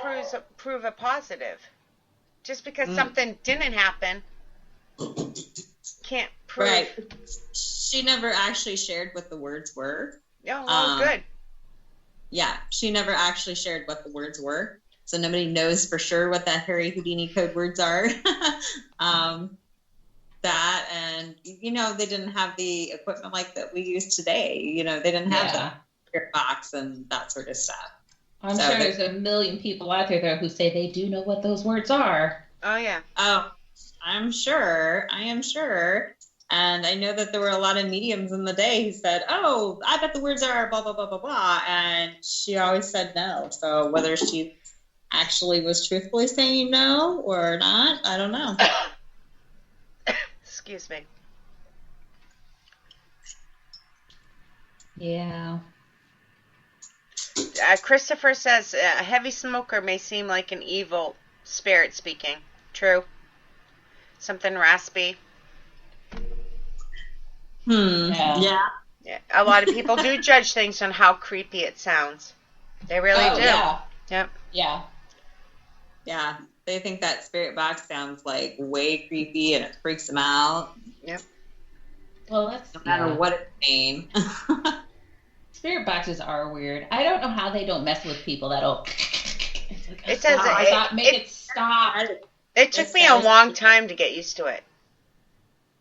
prove a positive. Just because something didn't happen can't prove. Right. She never actually shared what the words were. Oh, well, good. Yeah, she never actually shared what the words were. So nobody knows for sure what that Harry Houdini code words are. That, and, they didn't have the equipment like that we use today. They didn't have that spirit box and that sort of stuff. I'm sure there's a million people out there, though, who say they do know what those words are. Oh, yeah. Oh, I am sure. And I know that there were a lot of mediums in the day who said, oh, I bet the words are blah, blah, blah, blah, blah. And she always said no. So whether she actually was truthfully saying no or not, I don't know. Excuse me. Yeah. Christopher says a heavy smoker may seem like an evil spirit speaking. True. Something raspy. Yeah. A lot of people do judge things on how creepy it sounds. They really do. Yeah. Yep. Yeah. Yeah. They think that spirit box sounds like way creepy and it freaks them out. Yep. Well, that's no matter what it's saying. Spirit boxes are weird. I don't know how they don't mess with people that'll. It doesn't. Make it stop. It took me a long time to get used to it.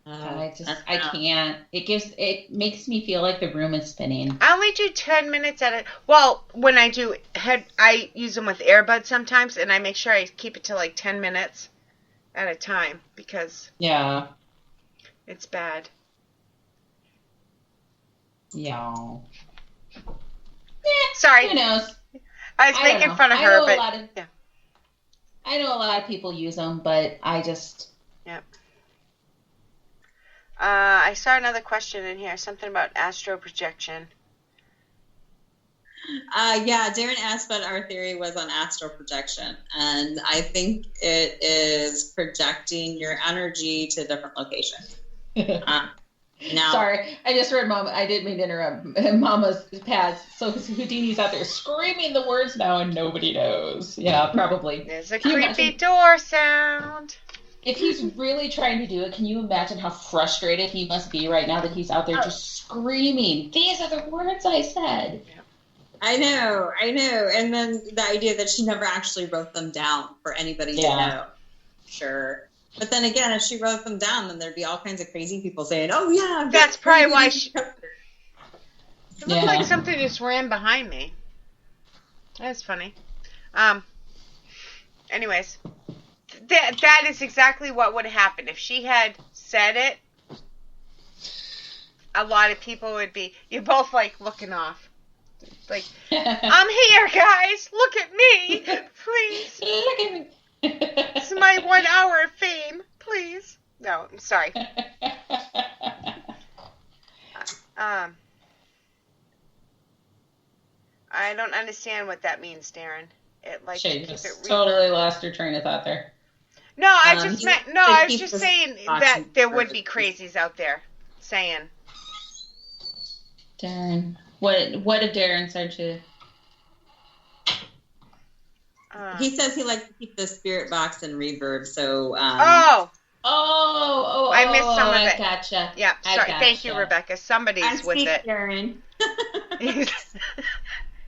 I can't. It makes me feel like the room is spinning. I only do 10 minutes at a. Well, when I do I use them with earbuds sometimes, and I make sure I keep it to like 10 minutes at a time because it's bad. Yeah. Sorry. Who knows? I was making fun of her, but I know a lot of people use them, but I just. Yep. I saw another question in here, something about astral projection. Darren asked what our theory was on astral projection, and I think it is projecting your energy to different locations. Now, sorry, I just read Mama. I didn't mean to interrupt. Mama's pads. So Houdini's out there screaming the words now, and nobody knows. Yeah, probably. There's a creepy door sound. If he's really trying to do it, can you imagine how frustrated he must be right now that he's out there just screaming, "These are the words I said." I know. And then the idea that she never actually wrote them down for anybody to know. Sure. But then again, if she wrote them down, then there'd be all kinds of crazy people saying, "Oh yeah, that's probably why she." It looked like something just ran behind me. That's funny. Anyways, that is exactly what would happen if she had said it. A lot of people would be. You're both like looking off. Like, I'm here, guys. Look at me, please. Look at me. This is my 1 hour of fame, please. No, I'm sorry. I don't understand what that means, Darren. She just totally lost her train of thought there. No, I was just saying that there would be crazies out there saying. Darren, what did Darren say to? He says he likes to keep the spirit box in reverb, so... I missed some of it. I gotcha. Yeah, sorry. Thank you, Rebecca. Somebody's with it. Darren.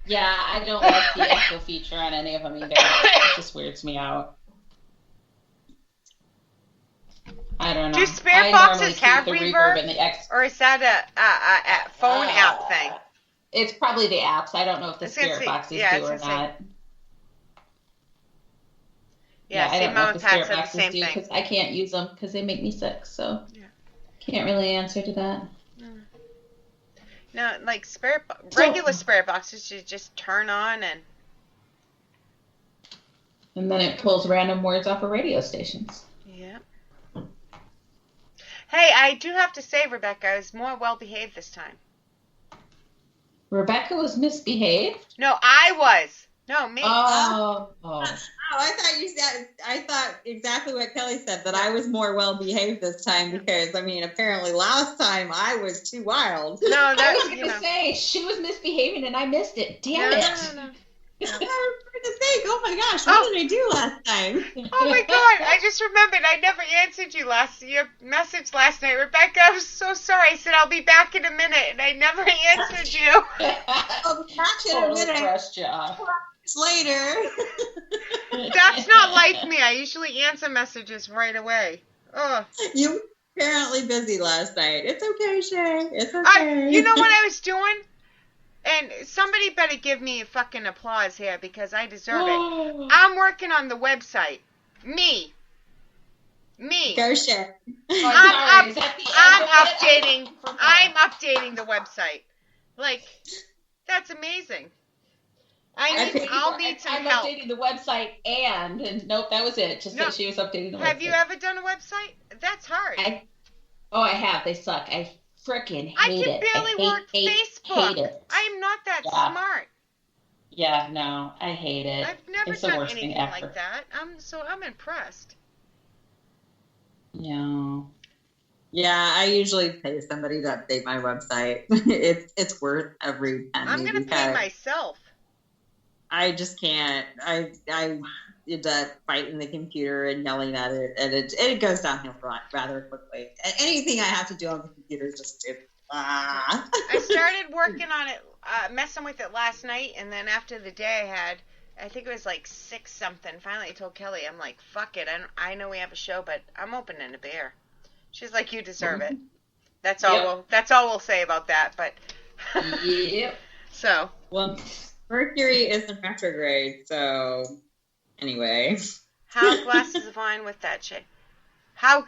Yeah, I don't like the echo feature on any of them either. It just weirds me out. I don't know. Do spirit boxes have reverb? Or is that a phone app thing? It's probably the apps. I don't know if the spirit boxes do or not. Yeah, I don't know if the spirit boxes the same do because I can't use them because they make me sick. So can't really answer to that. No, like regular spirit boxes, you just turn on and then it pulls random words off of radio stations. Yeah. Hey, I do have to say, Rebecca, I was more well behaved this time. Rebecca was misbehaved? No, I was. No, me. Oh, I thought you said. I thought exactly what Kelly said, that I was more well behaved this time because, I mean, apparently last time I was too wild. No, I was going to say she was misbehaving and I missed it. Damn it! No. I was going to think, oh my gosh, what did I do last time? Oh my God! I just remembered I never answered your message last night, Rebecca. I'm so sorry. I said I'll be back in a minute, and I never answered you. I'll be back in a minute. Later. That's not like me. I usually answer messages right away. Ugh. You were apparently busy last night. It's okay, Shay. It's okay. You know what I was doing? And somebody better give me a fucking applause here because I deserve it. I'm working on the website. Me. Go, Shay. I'm updating the website. Like, that's amazing. I'll need some help. I'm updating the website and nope, that was it. Just that she was updating the website. Have you ever done a website? That's hard. I have. They suck. I freaking hate it. I can barely work Facebook. Hate it. I am not that smart. Yeah, no, I hate it. I've never done anything like that. I'm impressed. Yeah. Yeah, I usually pay somebody to update my website. It's worth every penny. I'm gonna pay myself. I just can't. the fight in the computer and yelling at it, and it goes downhill rather quickly. And anything I have to do on the computer is just I started working on it, messing with it last night, and then after the day I had, I think it was like 6 something. Finally, I told Kelly, I'm like, fuck it. I know we have a show, but I'm opening a beer. She's like, you deserve it. That's all. That's all we'll say about that. But yep. So well, Mercury is in retrograde. So anyway, how glasses of wine with that shit? How?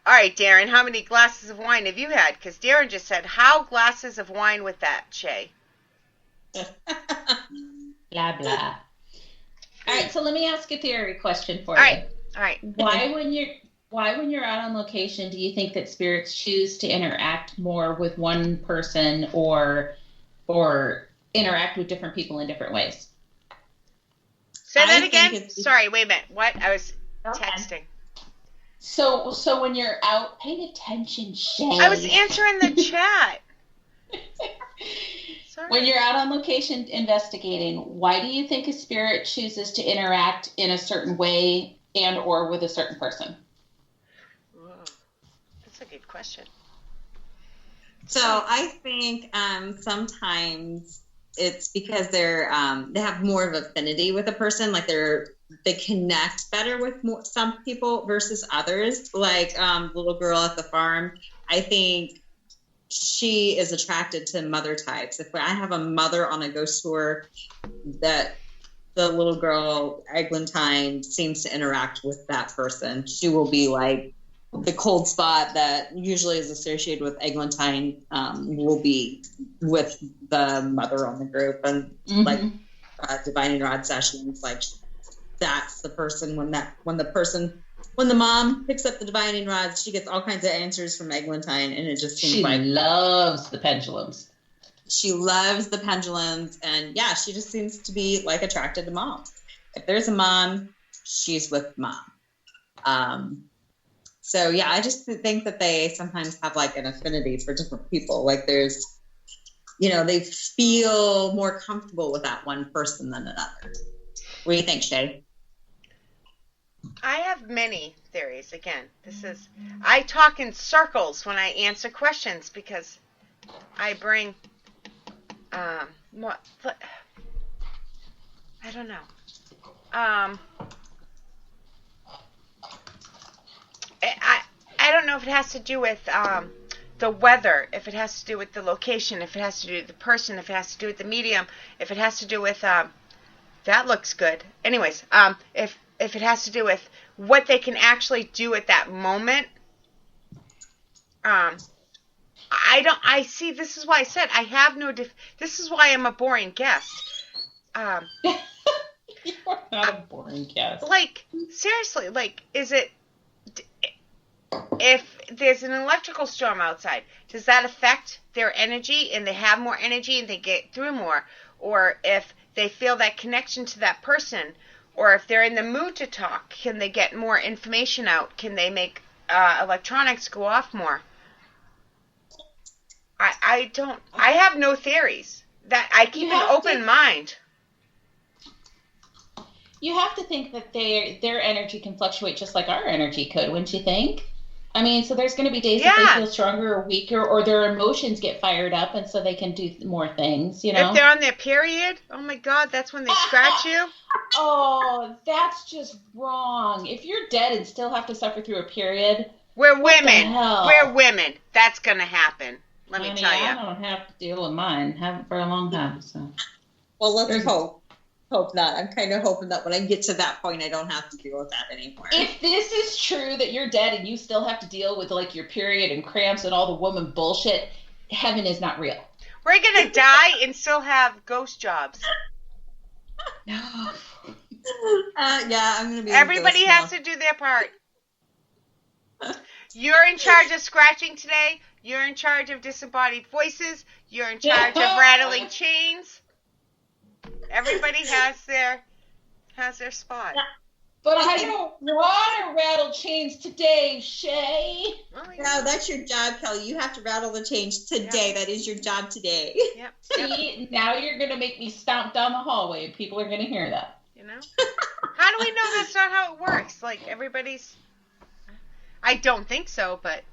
All right, Darren. How many glasses of wine have you had? Because Darren just said, how glasses of wine with that, Shay? Blah blah. All right, so let me ask a theory question for you. All right. Why, when you're out on location, do you think that spirits choose to interact more with one person or interact with different people in different ways? Say that again. Sorry, wait a minute. What? I was texting. So when you're out, pay attention, Shay. I was answering the chat. When you're out on location investigating, why do you think a spirit chooses to interact in a certain way and or with a certain person? Whoa. That's a good question. So I think sometimes it's because they have more of affinity with a person, like they connect better with some people versus others. Like the little girl at the farm, I think she is attracted to mother types. If I have a mother on a ghost tour, that the little girl, Eglantine, seems to interact with that person. She will be like the cold spot that usually is associated with Eglantine will be with the mother on the group. And like divining rod sessions, like that's the person when the mom picks up the divining rods, she gets all kinds of answers from Eglantine, and it just seems she loves the pendulums. She loves the pendulums, and yeah, she just seems to be like attracted to mom. If there's a mom, she's with mom. So yeah, I just think that they sometimes have like an affinity for different people. Like there's, they feel more comfortable with that one person than another. What do you think, Shay? I have many theories. Again, I talk in circles when I answer questions because I bring, I don't know. I don't know if it has to do with the weather, if it has to do with the location, if it has to do with the person, if it has to do with the medium, if it has to do with that looks good. Anyways, if it has to do with what they can actually do at that moment, I see, this is why I said I have no, this is why I'm a boring guest. You're not a boring guest. Like, seriously, like, is it, if there's an electrical storm outside, does that affect their energy and they have more energy and they get through more? Or if they feel that connection to that person, or if they're in the mood to talk, can they get more information out? Can they make electronics go off more? I have no theories. That I keep an open mind. You have to think that their energy can fluctuate just like our energy could, wouldn't you think? I mean, so there's going to be days that they feel stronger or weaker, or their emotions get fired up, and so they can do more things, If they're on their period, oh my God, that's when they scratch you? Oh, that's just wrong. If you're dead and still have to suffer through a period, we're women. We're women. That's going to happen. Let me tell you. I don't have to deal with mine. Haven't for a long time, so. Well, let's hope not. I'm kind of hoping that when I get to that point, I don't have to deal with that anymore. If this is true that you're dead and you still have to deal with like your period and cramps and all the woman bullshit, heaven is not real. We're going to die and still have ghost jobs. No. Yeah, I'm going to be. Everybody has to do their part. You're in charge of scratching today. You're in charge of disembodied voices. You're in charge of rattling chains. Everybody has their spot. But I don't want to rattle chains today, Shay. Oh, no, that's your job, Kelly. You have to rattle the chains today. Yep. That is your job today. Yep. See, now you're going to make me stomp down the hallway and people are going to hear that. You know? How do we know that's not how it works? Like, everybody's... I don't think so, but,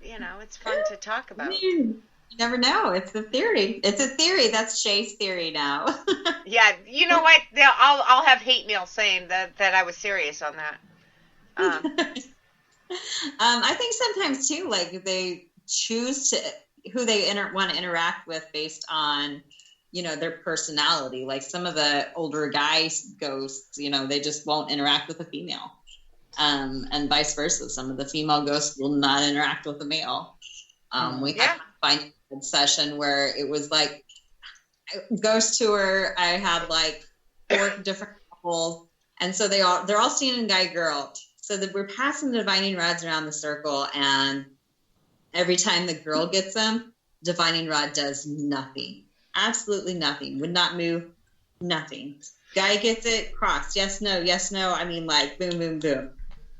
you know, it's fun to talk about. You never know. It's a theory. It's a theory. That's Shay's theory now. Yeah, you know what? I'll have hate mail saying that I was serious on that. I think sometimes, too, like, they choose to who they want to interact with based on, you know, their personality. Like some of the older guys ghosts, you know, they just won't interact with a female. And vice versa. Some of the female ghosts will not interact with the male. We had a find session where it was like ghost tour. I had like 4 different couples. And so they're all seeing a guy girl. So that we're passing the divining rods around the circle, and every time the girl gets them, divining rod does nothing. Absolutely nothing. Would not move. Nothing. Guy gets it, cross. Yes, no, yes, no. I mean, like, boom, boom, boom.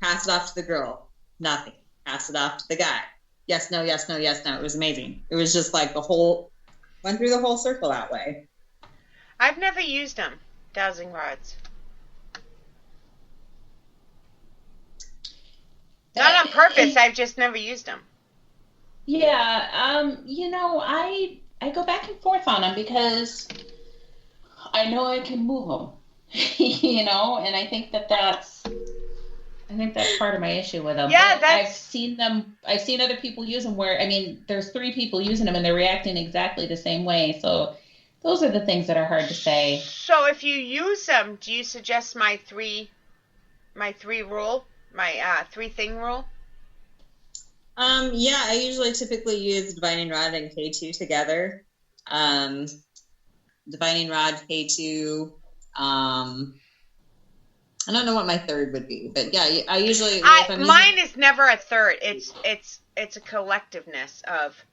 Pass it off to the girl. Nothing. Pass it off to the guy. Yes, no, yes, no, yes, no. It was amazing. It was just like went through the whole circle that way. I've never used them, dowsing rods. Not on purpose. I've just never used them. Yeah, you know, I go back and forth on them because I know I can move them, you know, and I think that's part of my issue with them. Yeah, I've seen other people use them where, I mean, there's 3 people using them and they're reacting exactly the same way. So those are the things that are hard to say. So if you use them, do you suggest my 3 rule? My 3-thing rule? Yeah, I usually typically use divining rod and K2 together. Divining rod, K2. I don't know what my 3rd would be, but yeah, I usually. Mine is never a 3rd. It's a collectiveness of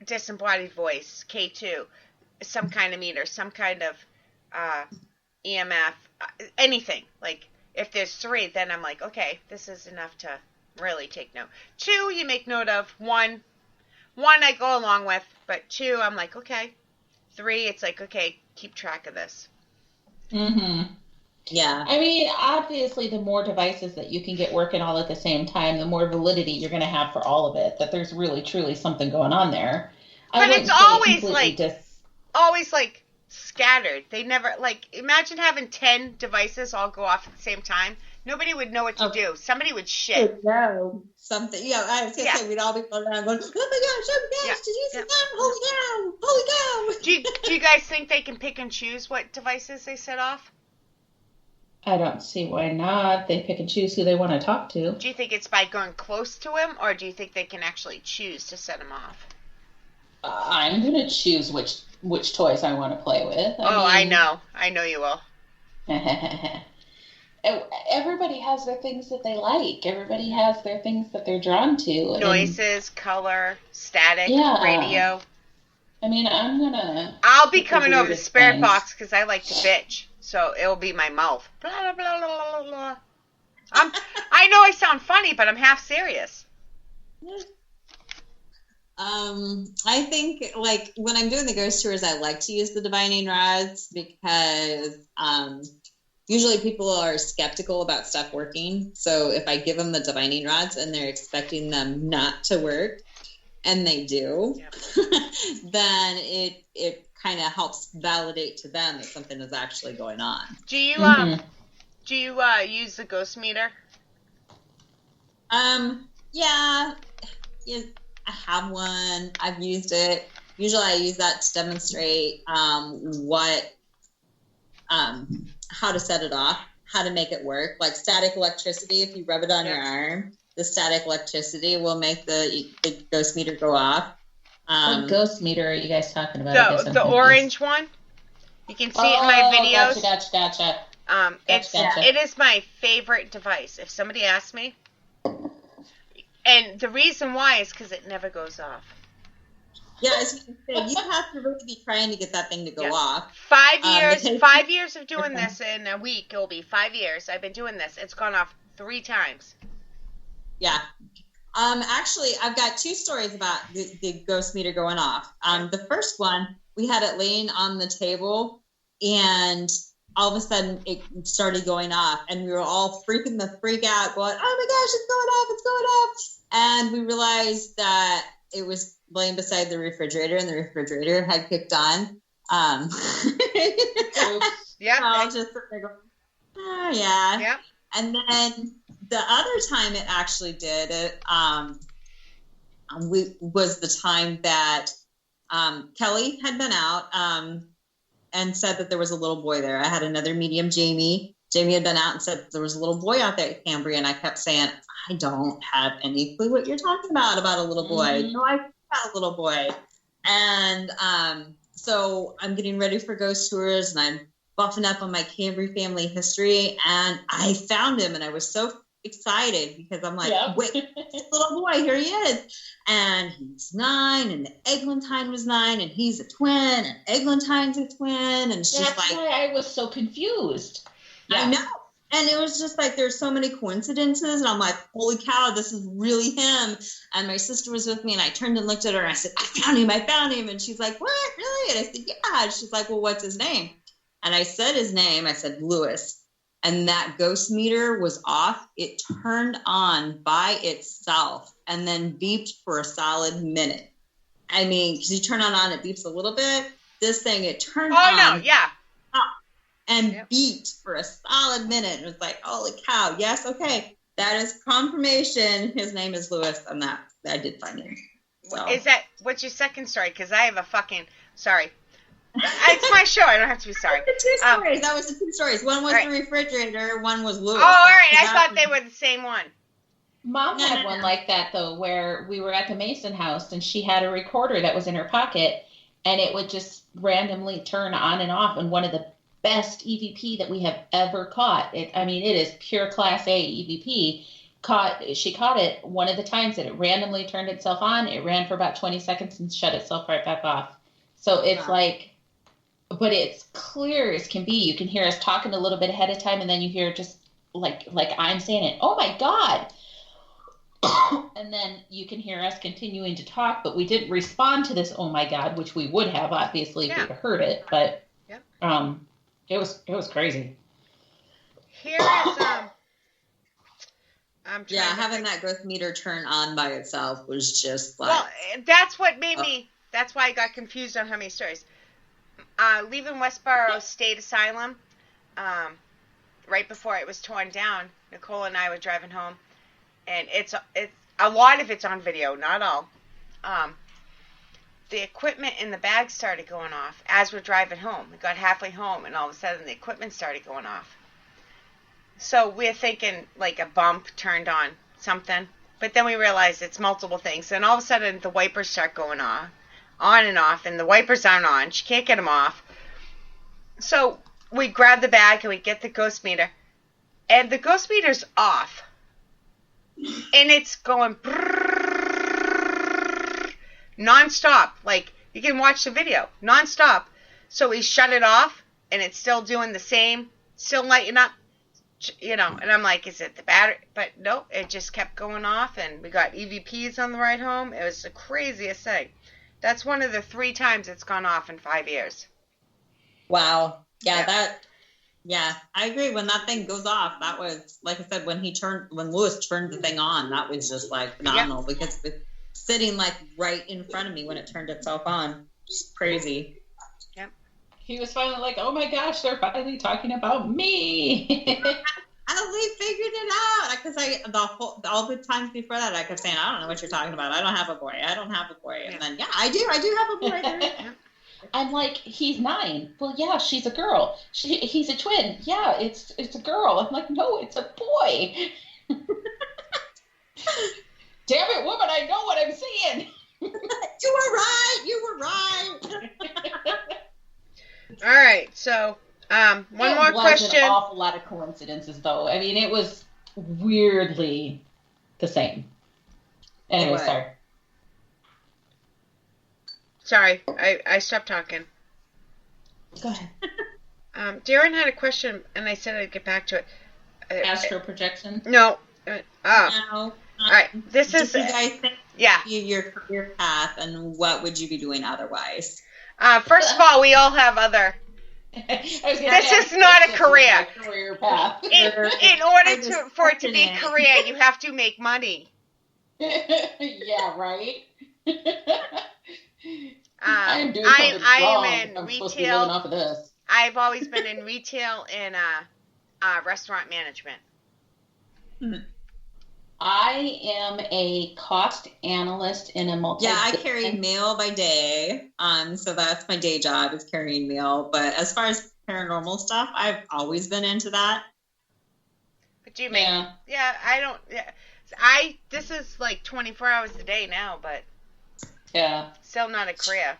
disembodied voice, K2, some kind of meter, some kind of EMF, anything like. If there's 3, then I'm like, okay, this is enough to really take note. 2, you make note of. 1 I go along with, but 2, I'm like, okay. 3, it's like, okay, keep track of this. Mm-hmm. Yeah. I mean, obviously, the more devices that you can get working all at the same time, the more validity you're going to have for all of it, that there's really, truly something going on there. But it's always like scattered. They never, like, imagine having 10 devices all go off at the same time. Nobody would know what to do. Somebody would shit. No. Something. Yeah, I was going to say, we'd all be going around going, oh my gosh, did you see that? Holy cow. Do you guys think they can pick and choose what devices they set off? I don't see why not. They pick and choose who they want to talk to. Do you think it's by going close to him, or do you think they can actually choose to set him off? I'm going to choose which toys I want to play with. I know you will. Everybody has their things that they like. Everybody has their things that they're drawn to. Noises, color, static, radio. I mean, I'll be coming over to Spirit Box because I like to bitch. So it'll be my mouth. Blah, blah, blah, blah, blah. I know I sound funny, but I'm half serious. I think, like, when I'm doing the ghost tours, I like to use the divining rods because usually people are skeptical about stuff working. So if I give them the divining rods and they're expecting them not to work, and they do, then it kind of helps validate to them that something is actually going on. Do you use the ghost meter? Yeah, I have one. I've used it. Usually I use that to demonstrate how to set it off, how to make it work. Like static electricity, if you rub it on your arm, the static electricity will make the ghost meter go off. What ghost meter are you guys talking about? The orange one. You can see it in my videos. Gotcha. It is my favorite device. If somebody asks me, and the reason why is because it never goes off. Yeah, as you say, you have to really be trying to get that thing to go off. 5 years of doing this in a week. It'll be 5 years. I've been doing this. It's gone off 3 times. Yeah. Actually, I've got 2 stories about the ghost meter going off. The first one, we had it laying on the table, and all of a sudden it started going off, and we were all freaking the freak out, going, "Oh my gosh, it's going off! It's going off!" And we realized that it was laying beside the refrigerator, and the refrigerator had kicked on. Yeah. I'll just sit there going, "Oh yeah." Yep. And then the other time it actually did it was the time that Kelly had been out and said that there was a little boy there. I had another medium, Jamie. Jamie had been out and said there was a little boy out there at Cambria, and I kept saying, I don't have any clue what you're talking about a little boy. Mm-hmm. No, I got a little boy. And so I'm getting ready for ghost tours, and I'm buffing up on my Cambria family history, and I found him, and I was so excited because I'm like, wait, little boy, here he is. And he's 9, and the Eglantine was 9, and he's a twin, and Eglantine's a twin, and she's That's like, why I was so confused. I know. And it was just like, there's so many coincidences, and I'm like, holy cow, this is really him. And my sister was with me, and I turned and looked at her, and I said, I found him. And she's like, what, really? And I said, yeah. And she's like, well, what's his name? And I said his name. I said, Lewis. And that ghost meter was off. It turned on by itself and then beeped for a solid minute. I mean, because you turn it on, it beeps a little bit. This thing, it turned on. Oh, no, yeah. And beeped for a solid minute. It was like, holy cow. Yes, okay. That is confirmation. His name is Lewis, and that I did find him. So. What's your second story? Because I have a fucking, sorry. It's my show. I don't have to be sorry. Two stories. That was the 2 stories. One was the refrigerator. One was Lewis. Oh, all right. I thought they were the same one. Mom had one like that, though, where we were at the Mason house, and she had a recorder that was in her pocket, and it would just randomly turn on and off. And one of the best EVP that we have ever caught. It is pure Class A EVP. She caught it one of the times that it randomly turned itself on. It ran for about 20 seconds and shut itself right back off. So it's like... But it's clear as can be. You can hear us talking a little bit ahead of time, and then you hear just like I'm saying it, oh my God. And then you can hear us continuing to talk, but we didn't respond to this oh my God, which we would have obviously if we'd heard it. But it was crazy. Here is having that ghost meter turn on by itself was just like. Well, that's what made me. That's why I got confused on how many stories. Leaving Westboro State Asylum, right before it was torn down, Nicole and I were driving home, and it's a lot of it's on video, not all. The equipment in the bag started going off as we're driving home. We got halfway home, and all of a sudden the equipment started going off. So we're thinking like a bump turned on something, but then we realized it's multiple things. And all of a sudden the wipers start going on and off, and the wipers aren't on. She can't get them off. So we grab the bag and we get the ghost meter, and the ghost meter's off, and it's going nonstop. Like, you can watch the video nonstop. So we shut it off, and it's still doing the same, still lighting up, and I'm like, is it the battery? But no, it just kept going off, and we got EVPs on the ride home. It was the craziest thing. That's one of the 3 times it's gone off in 5 years. Wow. Yeah. I agree. When that thing goes off, that was, like I said, when Lewis turned the thing on, that was just like phenomenal because it was sitting like right in front of me when it turned itself on. Just crazy. Yep. He was finally like, oh my gosh, they're finally talking about me. And we figured it out because all the times before that I kept saying, I don't know what you're talking about. I don't have a boy. And then I do have a boy. I'm like, he's 9. Well, yeah, she's a girl. He's a twin. Yeah, it's a girl. I'm like, no, it's a boy. Damn it, woman! I know what I'm saying. You were right. All right, so. One more question. It was an awful lot of coincidences, though. I mean, it was weirdly the same. Anyway, sorry. Sorry, I stopped talking. Go ahead. Darren had a question, and I said I'd get back to it. Astral projection? No. No. All right, this is... You guys think your career path, and what would you be doing otherwise? First of all, we all have other This is not a career. Career path. In order for it to be a career, you have to make money. Yeah, right. I am in retail. Off of this. I've always been in retail and restaurant management. I am a cost analyst in a multi. Yeah, I carry mail by day. So that's my day job is carrying mail. But as far as paranormal stuff, I've always been into that. But you mean, I don't. Yeah, this is like 24 hours a day now, but still not a career.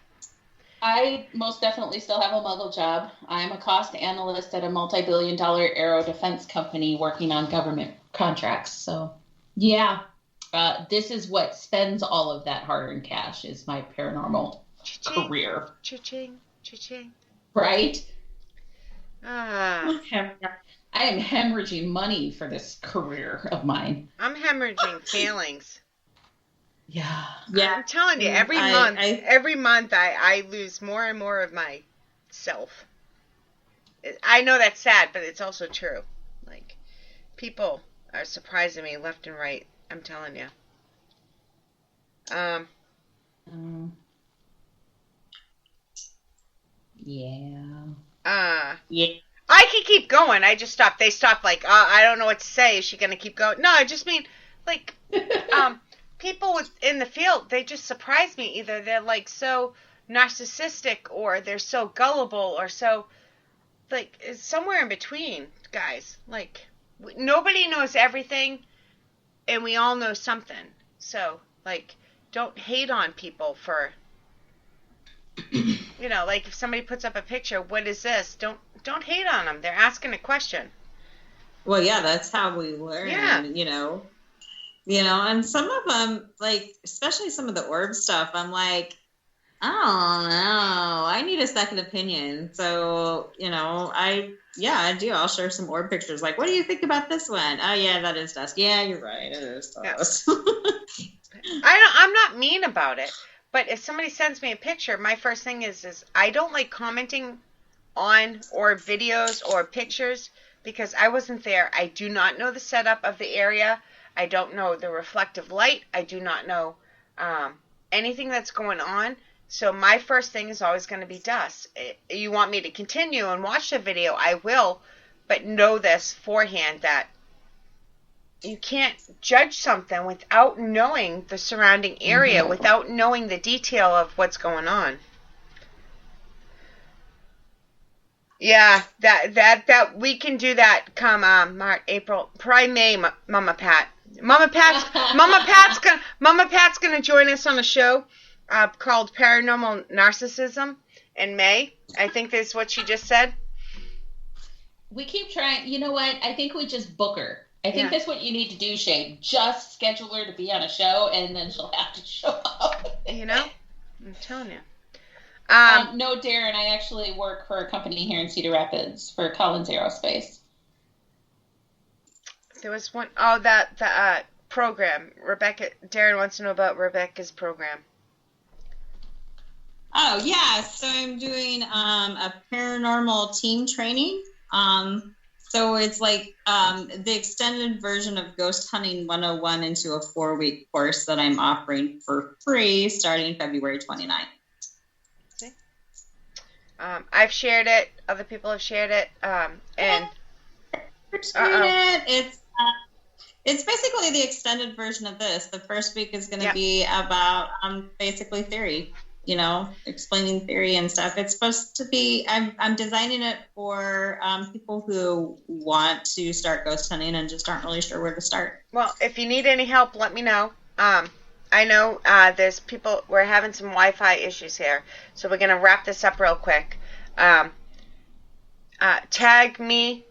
I most definitely still have a muggle job. I'm a cost analyst at a multi-billion-dollar aero defense company working on government contracts. So, this is what spends all of that hard-earned cash is my paranormal career. Cha-ching, cha-ching. Right? Okay. I am hemorrhaging money for this career of mine. I'm hemorrhaging feelings. Yeah. I'm telling you, every month I lose more and more of myself. I know that's sad, but it's also true. Like, people are surprising me left and right. I'm telling you. I can keep going. I just stopped. They stopped like, I don't know what to say. Is she going to keep going? No, I just mean, like, people in the field, they just surprise me. Either they're, like, so narcissistic or they're so gullible or so, like, it's somewhere in between, guys. Like, nobody knows everything, and we all know something. So, like, don't hate on people for... You know, like if somebody puts up a picture, what is this? Don't hate on them. They're asking a question. Well, yeah, that's how we learn. Yeah. You know, and some of them, like especially some of the orb stuff, I'm like, I don't know. I need a second opinion. So, I do. I'll share some orb pictures. Like, what do you think about this one? Oh, yeah, that is dust. Yeah, you're right. It is dust. Yeah. I'm not mean about it. But if somebody sends me a picture, my first thing is I don't like commenting on or videos or pictures because I wasn't there. I do not know the setup of the area. I don't know the reflective light. I do not know anything that's going on. So my first thing is always going to be dust. You want me to continue and watch the video, I will, but know this beforehand that you can't judge something without knowing the surrounding area, without knowing the detail of what's going on. Yeah, that we can do that come March, April, probably May. Mama Pat's gonna join us on a show called Paranormal Narcissism in May. I think that's what she just said. We keep trying. You know what? I think we just book her. I think that's what you need to do, Shay. Just schedule her to be on a show, and then she'll have to show up. I'm telling you. No, Darren, I actually work for a company here in Cedar Rapids for Collins Aerospace. There was one, the program. Darren wants to know about Rebecca's program. Oh, yeah. So I'm doing a paranormal team training. So it's like the extended version of Ghost Hunting 101 into a 4-week course that I'm offering for free starting February 29th. See? I've shared it. Other people have shared it. And it's basically the extended version of this. The first week is going to be about basically theory. Explaining theory and stuff. It's supposed to be, I'm designing it for people who want to start ghost hunting and just aren't really sure where to start. Well, if you need any help, let me know. I know there's people, we're having some Wi-Fi issues here, so we're going to wrap this up real quick. Tag me,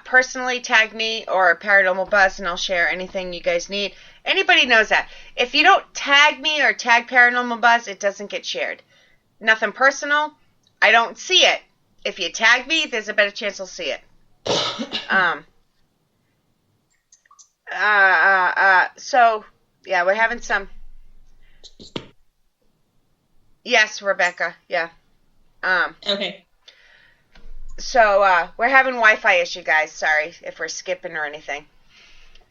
personally tag me or Paranormal Buzz, and I'll share anything you guys need. Anybody knows that. If you don't tag me or tag Paranormal Buzz, it doesn't get shared. Nothing personal. I don't see it. If you tag me, there's a better chance I'll see it. So, yeah, we're having some... Yes, Rebecca. Yeah. Okay. So we're having Wi-Fi issue, guys. Sorry if we're skipping or anything.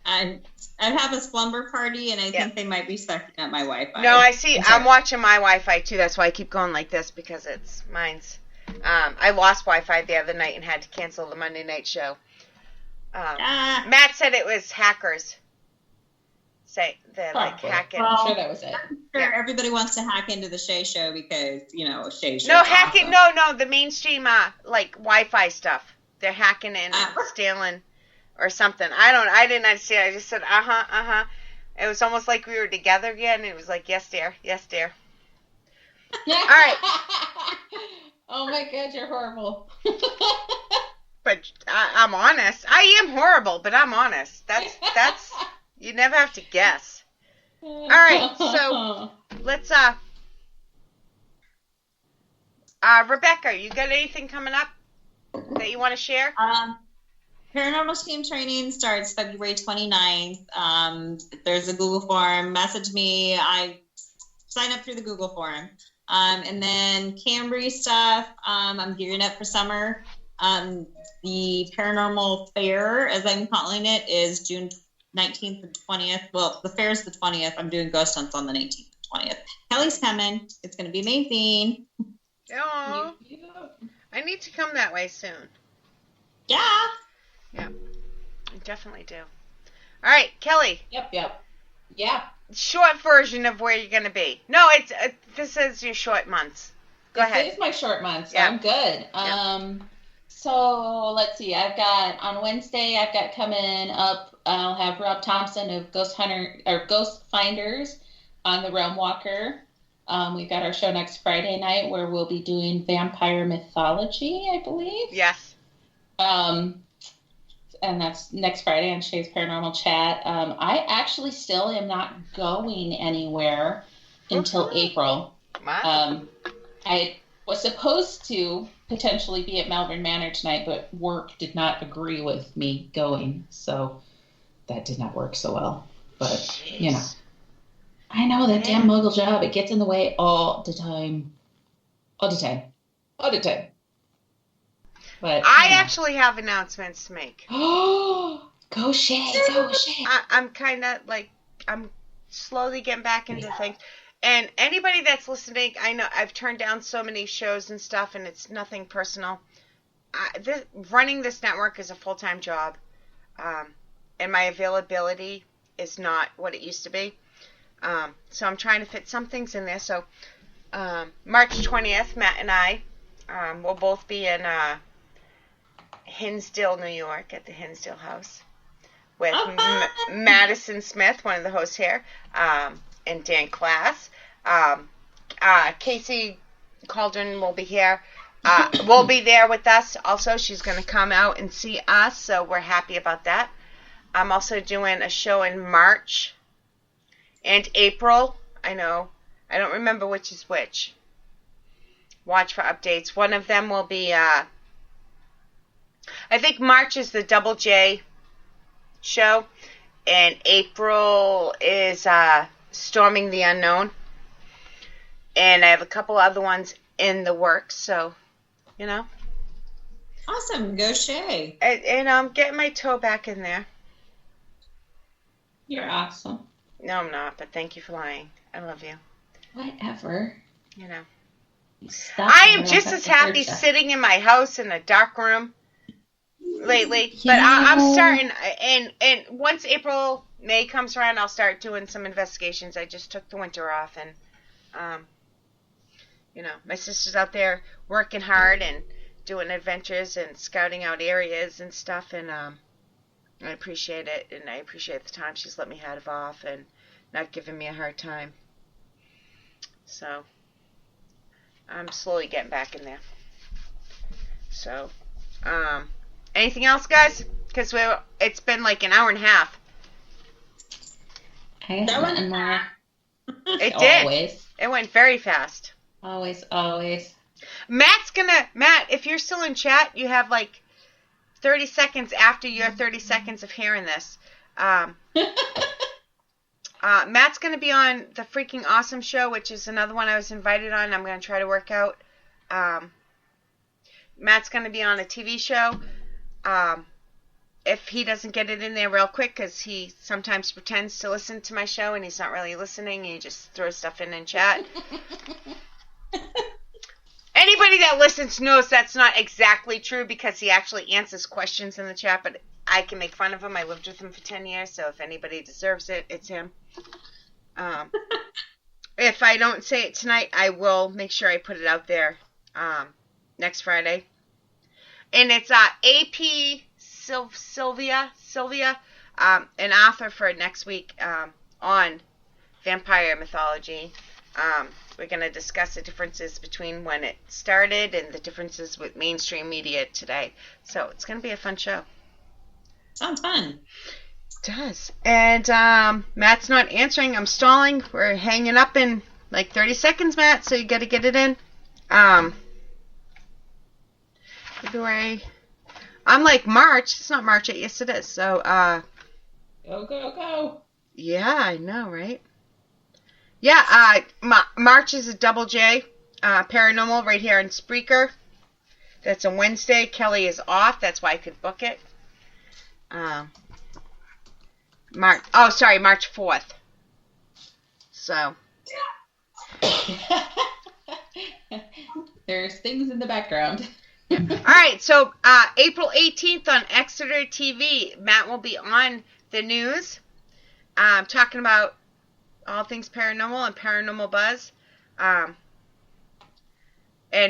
I have a slumber party, and I think they might be sucking at my Wi-Fi. No, I see. I'm watching my Wi-Fi too. That's why I keep going like this, because it's mine's. I lost Wi-Fi the other night and had to cancel the Monday night show. Matt said it was hackers. Say they're like hacking. I'm sure that was it. I'm sure everybody wants to hack into the Shay Show because Shay Show. No hacking. Awesome. No, the mainstream like Wi-Fi stuff. They're hacking in and stealing or something. I didn't understand. I just said It was almost like we were together again. It was like, yes, dear. Yes, dear. All right. Oh my God, you're horrible. But I'm honest. I am horrible, but I'm honest. That's. You never have to guess. All right, so let's Rebecca, you got anything coming up that you want to share? Paranormal Team Training starts February 29th. There's a Google form. Message me. I sign up through the Google form. And then Cambry stuff. I'm gearing up for summer. The Paranormal Fair, as I'm calling it, is June 19th and 20th. Well, the fair's the 20th. I'm doing ghost hunts on the 19th and 20th. Kelly's coming. It's going to be amazing. Oh, I need to come that way soon. Yeah. Yeah, I definitely do. All right, Kelly. Yep. Yeah. Short version of where you're going to be. No, it's this is your short months. Go ahead. This is my short month, so I'm good. Yeah. So let's see. On Wednesday, I've got coming up. I'll have Rob Thompson of Ghost Finders on the Realm Walker. We've got our show next Friday night where we'll be doing vampire mythology, I believe. Yes. And that's next Friday on Shay's Paranormal Chat. I actually still am not going anywhere until April. Wow. I was supposed to potentially be at Malvern Manor tonight, but work did not agree with me going, so that did not work so well. But, Jeez. I know that damn muggle job, it gets in the way all the time. All the time. But I actually have announcements to make. Oh, go Shay. I'm kind of like, I'm slowly getting back into things. And anybody that's listening, I know I've turned down so many shows and stuff, and it's nothing personal. Running this network is a full-time job, and my availability is not what it used to be. So I'm trying to fit some things in there. So March 20th, Matt and I will both be in Hinsdale, New York, at the Hinsdale House with Madison Smith, one of the hosts here, and Dan Class. Casey Cauldron will be here. Will be there with us also. She's going to come out and see us, so we're happy about that. I'm also doing a show in March and April. I know. I don't remember which is which. Watch for updates. One of them will be, I think March is the Double J show, and April is Storming the Unknown. And I have a couple other ones in the works, so, you know. Awesome. Go Shay. And I'm getting my toe back in there. You're awesome. No, I'm not, but thank you for lying. I love you. Whatever. You know. Stop I am just as happy sitting in my house in a dark room lately. Yeah. But I'm starting, and once May comes around, I'll start doing some investigations. I just took the winter off, and, you know, my sister's out there working hard and doing adventures and scouting out areas and stuff, and I appreciate it, and I appreciate the time she's let me have off and not giving me a hard time. So, I'm slowly getting back in there. So, anything else, guys? Because it's been like an hour and a half. That went in there. It did. Always. It went very fast. Always. Matt, if you're still in chat, you have like 30 seconds after your 30 seconds of hearing this. Matt's going to be on the Freaking Awesome Show, which is another one I was invited on. I'm going to try to work out. Matt's going to be on a TV show. If he doesn't get it in there real quick, because he sometimes pretends to listen to my show and he's not really listening, and he just throws stuff in chat. Anybody that listens knows that's not exactly true, because he actually answers questions in the chat, but I can make fun of him. I lived with him for 10 years, so if anybody deserves it, it's him. If I don't say it tonight, I will make sure I put it out there next Friday. And it's AP Sylvia, an author for next week on vampire mythology. We're going to discuss the differences between when it started and the differences with mainstream media today. So it's going to be a fun show. Sounds fun. It does. And Matt's not answering. I'm stalling. We're hanging up in like 30 seconds, Matt, so you got to get it in. February. I'm like March. It's not March yet. Yes, it is. So, Go. Yeah, I know, right? Yeah, March is a double J. Paranormal right here in Spreaker. That's a Wednesday. Kelly is off. That's why I could book it. March 4th. So. There's things in the background. All right, so April 18th on Exeter TV, Matt will be on the news talking about all things paranormal and paranormal buzz. And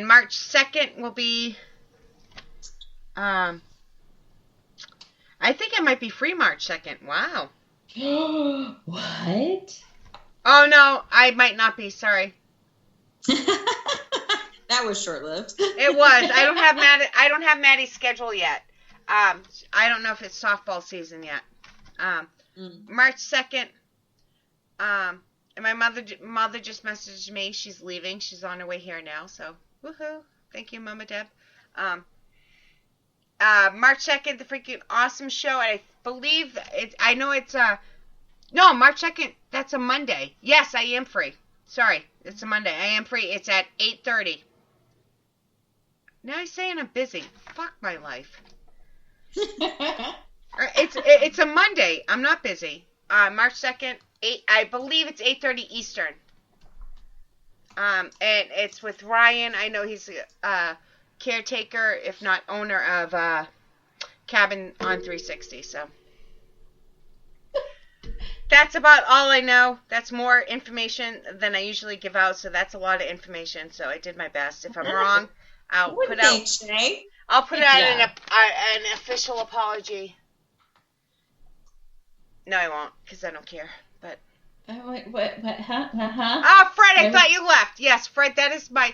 March 2nd will be, I think I might be free March 2nd. Wow. What? Oh, no, I might not be. Sorry. That was short-lived. It was. I don't have Maddie's schedule yet. I don't know if it's softball season yet. March 2nd. And my mother just messaged me. She's leaving. She's on her way here now. So, woohoo! Thank you, Mama Deb. March 2nd, the freaking awesome show. I believe I know it's no, March 2nd. That's a Monday. Yes, I am free. Sorry, it's a Monday. I am free. It's at 8:30. Now he's saying I'm busy. Fuck my life. It's a Monday. I'm not busy. March 2nd, I believe it's 8:30 Eastern. And it's with Ryan. I know he's a caretaker, if not owner of Cabin on 360. So that's about all I know. That's more information than I usually give out. So that's a lot of information. So I did my best. If I'm wrong, I'll put out an official apology. No, I won't, because I don't care. But What? Huh? oh, Fred, I thought you left. Yes, Fred, that is my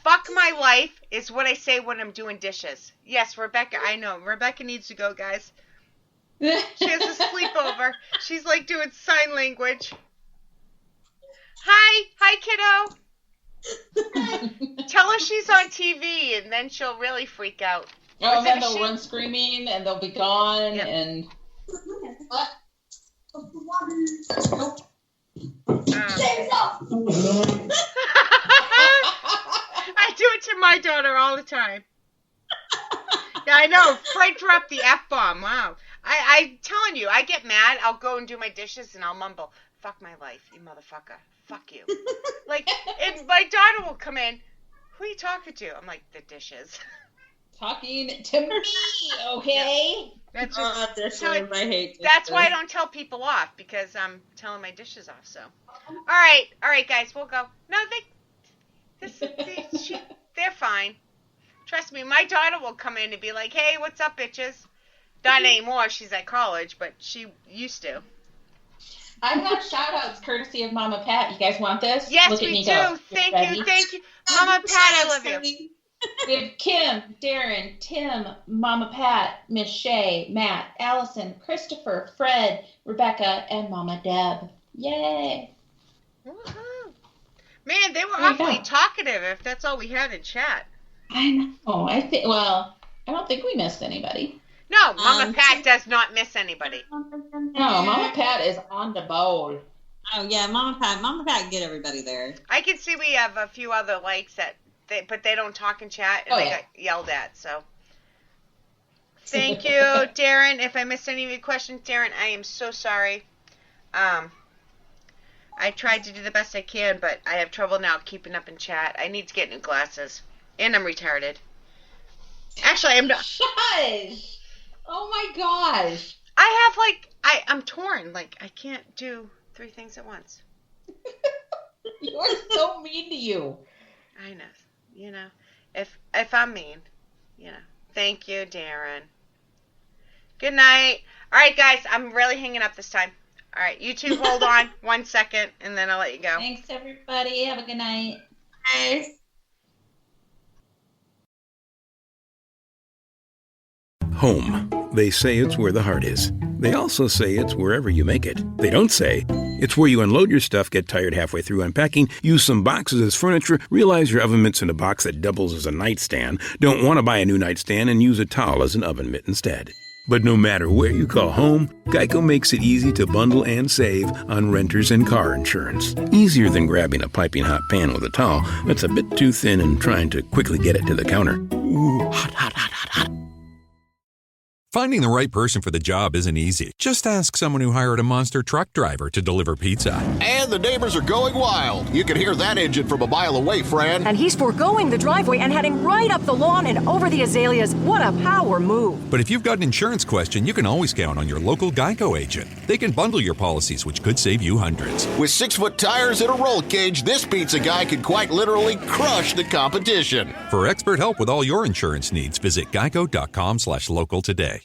fuck my life is what I say when I'm doing dishes. Yes, Rebecca, I know. Rebecca needs to go, guys. She has a sleepover. She's like doing sign language. Hi, kiddo. Tell her she's on TV, and then she'll really freak out. Oh, and then they'll run screaming, and they'll be gone, and... What? I do it to my daughter all the time. Yeah, I know. Fred dropped the F-bomb. Wow. I'm telling you, I get mad. I'll go and do my dishes, and I'll mumble, fuck my life, you motherfucker. Fuck you. Like, and my daughter will come in. Who are you talking to? I'm like, the dishes. Talking to me, okay? Yeah. That's dishes. I hate dishes. That's why I don't tell people off, because I'm telling my dishes off. So, all right, guys, we'll go. No, they're fine. Trust me, my daughter will come in and be like, "Hey, what's up, bitches?" Not anymore. She's at college, but she used to. I have shout-outs courtesy of Mama Pat. You guys want this? Yes, Look we at me do. Go. Thank you. Mama Pat, I love you. We have Kim, Darren, Tim, Mama Pat, Miss Shay, Matt, Allison, Christopher, Fred, Rebecca, and Mama Deb. Yay! Woohoo! Man, they were awfully talkative if that's all we had in chat. I know. I don't think we missed anybody. No, Mama Pat does not miss anybody. No, Mama Pat is on the ball. Oh yeah, Mama Pat, get everybody there. I can see we have a few other likes that but they don't talk and chat, and Oh, I yeah. got yelled at. So, thank you, Darren. If I missed any of your questions, Darren, I am so sorry. I tried to do the best I can, but I have trouble now keeping up in chat. I need to get new glasses, and I'm retarded. Actually, I'm not. Shush! Oh my gosh! I'm torn. Like, I can't do 3 things at once. You are so mean to you. I know. You know, if I'm mean, you know. Thank you, Darren. Good night. All right, guys, I'm really hanging up this time. All right, you two hold on 1 second, and then I'll let you go. Thanks, everybody. Have a good night. Bye. Home. They say it's where the heart is. They also say it's wherever you make it. They don't say it's where you unload your stuff, get tired halfway through unpacking, use some boxes as furniture, realize your oven mitt's in a box that doubles as a nightstand, don't want to buy a new nightstand, and use a towel as an oven mitt instead. But no matter where you call home, Geico makes it easy to bundle and save on renters and car insurance. Easier than grabbing a piping hot pan with a towel that's a bit too thin and trying to quickly get it to the counter. Ooh, hot, hot, hot, hot, hot. Finding the right person for the job isn't easy. Just ask someone who hired a monster truck driver to deliver pizza. And the neighbors are going wild. You can hear that engine from a mile away, Fran. And he's foregoing the driveway and heading right up the lawn and over the azaleas. What a power move. But if you've got an insurance question, you can always count on your local Geico agent. They can bundle your policies, which could save you hundreds. With 6-foot tires and a roll cage, this pizza guy could quite literally crush the competition. For expert help with all your insurance needs, visit geico.com/local today.